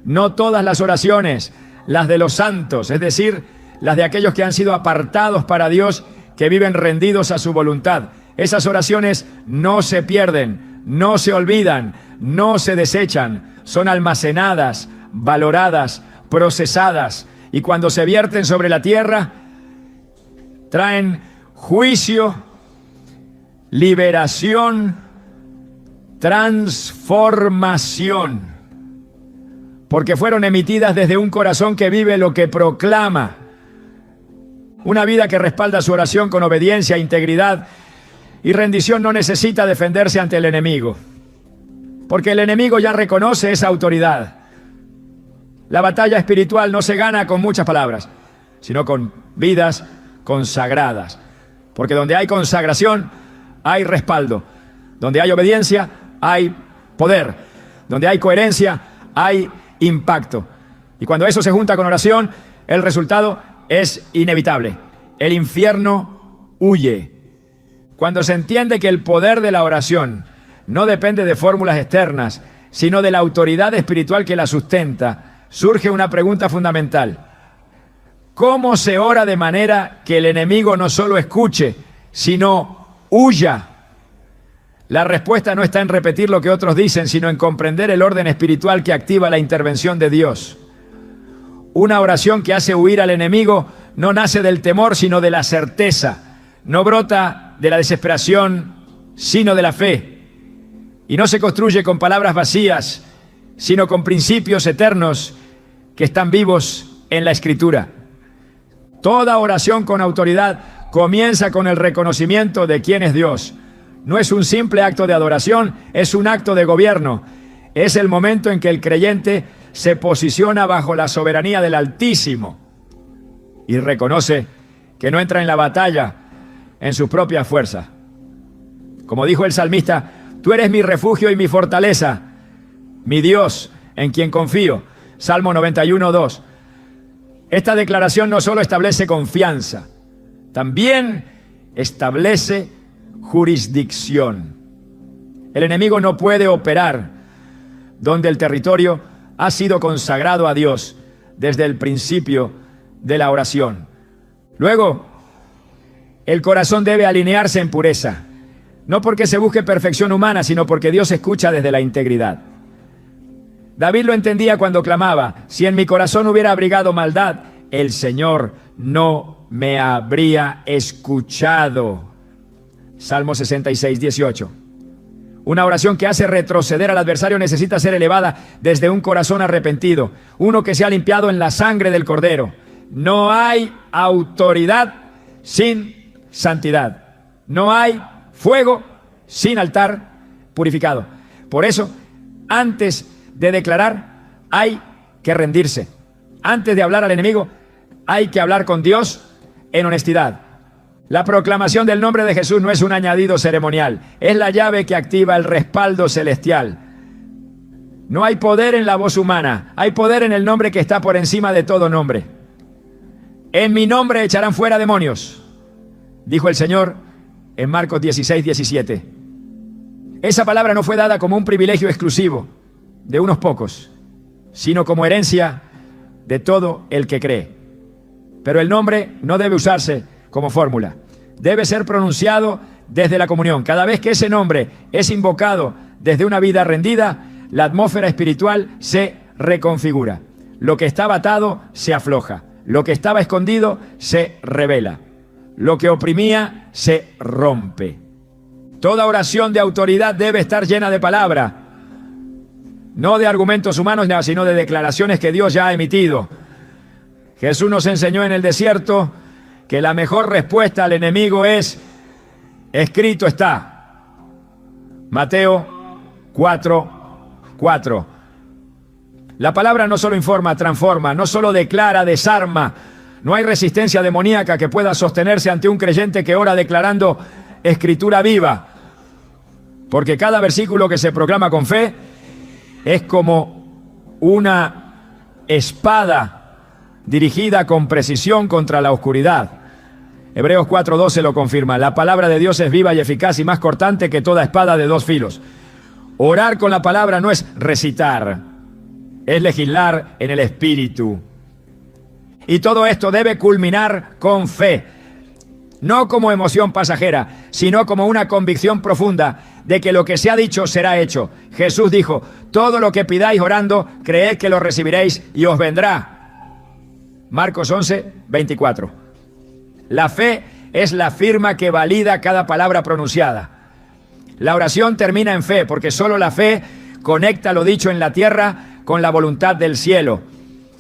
No todas las oraciones, las de los santos, es decir, las de aquellos que han sido apartados para Dios, que viven rendidos a su voluntad. Esas oraciones no se pierden, no se olvidan, no se desechan, son almacenadas, valoradas, procesadas, y cuando se vierten sobre la tierra, traen juicio, liberación, transformación, porque fueron emitidas desde un corazón que vive lo que proclama. Una vida que respalda su oración con obediencia, integridad y rendición no necesita defenderse ante el enemigo, porque el enemigo ya reconoce esa autoridad. La batalla espiritual no se gana con muchas palabras, sino con vidas consagradas, porque donde hay consagración hay respaldo, donde hay obediencia hay poder, donde hay coherencia hay impacto. Y cuando eso se junta con oración, el resultado es inevitable. El infierno huye. Cuando se entiende que el poder de la oración no depende de fórmulas externas, sino de la autoridad espiritual que la sustenta, surge una pregunta fundamental. ¿Cómo se ora de manera que el enemigo no solo escuche, sino huya? La respuesta no está en repetir lo que otros dicen, sino en comprender el orden espiritual que activa la intervención de Dios. Una oración que hace huir al enemigo no nace del temor, sino de la certeza. No brota de la desesperación, sino de la fe. Y no se construye con palabras vacías, sino con principios eternos que están vivos en la Escritura. Toda oración con autoridad comienza con el reconocimiento de quién es Dios. No es un simple acto de adoración, es un acto de gobierno. Es el momento en que el creyente se posiciona bajo la soberanía del Altísimo y reconoce que no entra en la batalla en sus propias fuerzas. Como dijo el salmista, tú eres mi refugio y mi fortaleza, mi Dios en quien confío. Salmo 91:2. Esta declaración no solo establece confianza, también establece jurisdicción. El enemigo no puede operar donde el territorio ha sido consagrado a Dios desde el principio de la oración. Luego, el corazón debe alinearse en pureza, no porque se busque perfección humana, sino porque Dios escucha desde la integridad. David lo entendía cuando clamaba, si en mi corazón hubiera abrigado maldad, el Señor no me habría escuchado. Salmo 66:18. Una oración que hace retroceder al adversario necesita ser elevada desde un corazón arrepentido, uno que se ha limpiado en la sangre del Cordero. No hay autoridad sin santidad. No hay fuego sin altar purificado. Por eso, antes de declarar, hay que rendirse. Antes de hablar al enemigo, hay que hablar con Dios en honestidad. La proclamación del nombre de Jesús no es un añadido ceremonial, es la llave que activa el respaldo celestial. No hay poder en la voz humana, hay poder en el nombre que está por encima de todo nombre. En mi nombre echarán fuera demonios, dijo el Señor en Marcos 16:17. Esa palabra no fue dada como un privilegio exclusivo de unos pocos, sino como herencia de todo el que cree. Pero el nombre no debe usarse como fórmula. Debe ser pronunciado desde la comunión. Cada vez que ese nombre es invocado desde una vida rendida, la atmósfera espiritual se reconfigura. Lo que estaba atado se afloja. Lo que estaba escondido se revela. Lo que oprimía se rompe. Toda oración de autoridad debe estar llena de palabra. No de argumentos humanos, sino de declaraciones que Dios ya ha emitido. Jesús nos enseñó en el desierto que la mejor respuesta al enemigo es, escrito está. Mateo 4:4. La palabra no solo informa, transforma, no solo declara, desarma. No hay resistencia demoníaca que pueda sostenerse ante un creyente que ora declarando escritura viva. Porque cada versículo que se proclama con fe es como una espada dirigida con precisión contra la oscuridad. Hebreos 4:12 lo confirma. La palabra de Dios es viva y eficaz y más cortante que toda espada de dos filos. Orar con la palabra no es recitar, es legislar en el Espíritu. Y todo esto debe culminar con fe, no como emoción pasajera, sino como una convicción profunda de que lo que se ha dicho será hecho. Jesús dijo, todo lo que pidáis orando, creed que lo recibiréis y os vendrá. Marcos 11:24. La fe es la firma que valida cada palabra pronunciada. La oración termina en fe, porque solo la fe conecta lo dicho en la tierra con la voluntad del cielo.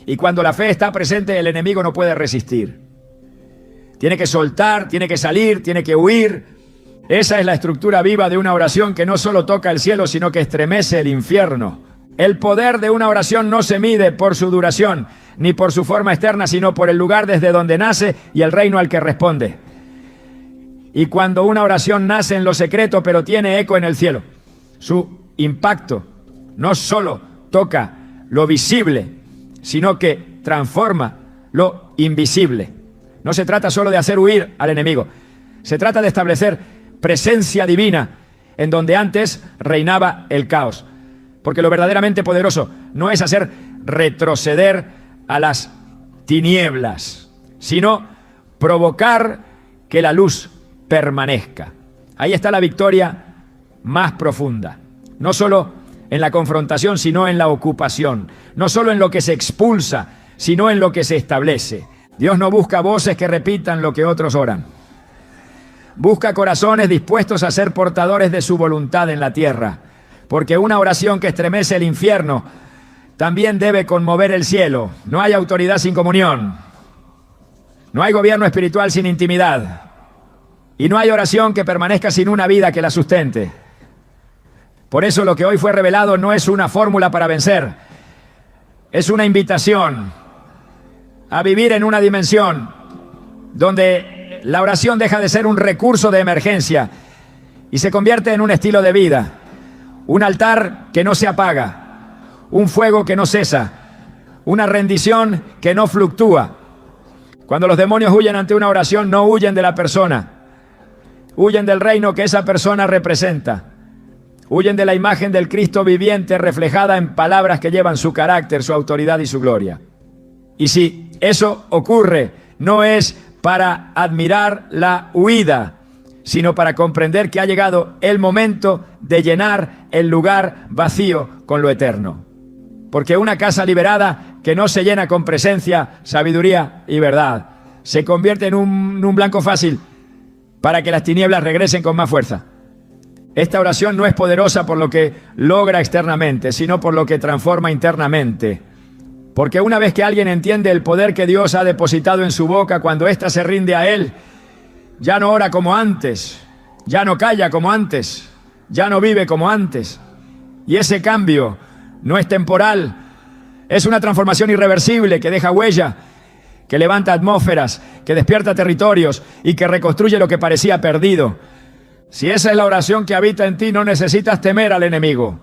Y cuando la fe está presente, el enemigo no puede resistir. Tiene que soltar, tiene que salir, tiene que huir. Esa es la estructura viva de una oración que no solo toca el cielo, sino que estremece el infierno. El poder de una oración no se mide por su duración, ni por su forma externa, sino por el lugar desde donde nace y el reino al que responde. Y cuando una oración nace en lo secreto, pero tiene eco en el cielo, su impacto no solo toca lo visible, sino que transforma lo invisible. No se trata solo de hacer huir al enemigo, se trata de establecer presencia divina en donde antes reinaba el caos. Porque lo verdaderamente poderoso no es hacer retroceder a las tinieblas, sino provocar que la luz permanezca. Ahí está la victoria más profunda. No solo en la confrontación, sino en la ocupación. No solo en lo que se expulsa, sino en lo que se establece. Dios no busca voces que repitan lo que otros oran. busca corazones dispuestos a ser portadores de su voluntad en la tierra, porque una oración que estremece el infierno también debe conmover el cielo. No hay autoridad sin comunión, no hay gobierno espiritual sin intimidad, y no hay oración que permanezca sin una vida que la sustente. Por eso lo que hoy fue revelado no es una fórmula para vencer, es una invitación a vivir en una dimensión donde la oración deja de ser un recurso de emergencia y se convierte en un estilo de vida, un altar que no se apaga, un fuego que no cesa, una rendición que no fluctúa. Cuando los demonios huyen ante una oración, no huyen de la persona, huyen del reino que esa persona representa. Huyen de la imagen del Cristo viviente reflejada en palabras que llevan su carácter, su autoridad y su gloria. Y si eso ocurre, no es para admirar la huida, sino para comprender que ha llegado el momento de llenar el lugar vacío con lo eterno. Porque una casa liberada que no se llena con presencia, sabiduría y verdad, se convierte en un blanco fácil para que las tinieblas regresen con más fuerza. Esta oración no es poderosa por lo que logra externamente, sino por lo que transforma internamente. Porque una vez que alguien entiende el poder que Dios ha depositado en su boca, cuando ésta se rinde a Él, ya no ora como antes, ya no calla como antes, ya no vive como antes. Y ese cambio no es temporal, es una transformación irreversible que deja huella, que levanta atmósferas, que despierta territorios y que reconstruye lo que parecía perdido. Si esa es la oración que habita en ti, no necesitas temer al enemigo.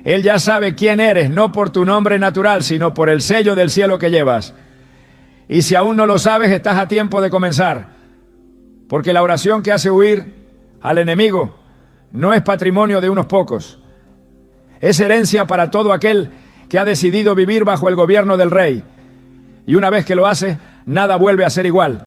Él ya sabe quién eres, no por tu nombre natural, sino por el sello del cielo que llevas. Y si aún no lo sabes, estás a tiempo de comenzar. Porque la oración que hace huir al enemigo no es patrimonio de unos pocos. Es herencia para todo aquel que ha decidido vivir bajo el gobierno del Rey. Y una vez que lo hace, nada vuelve a ser igual.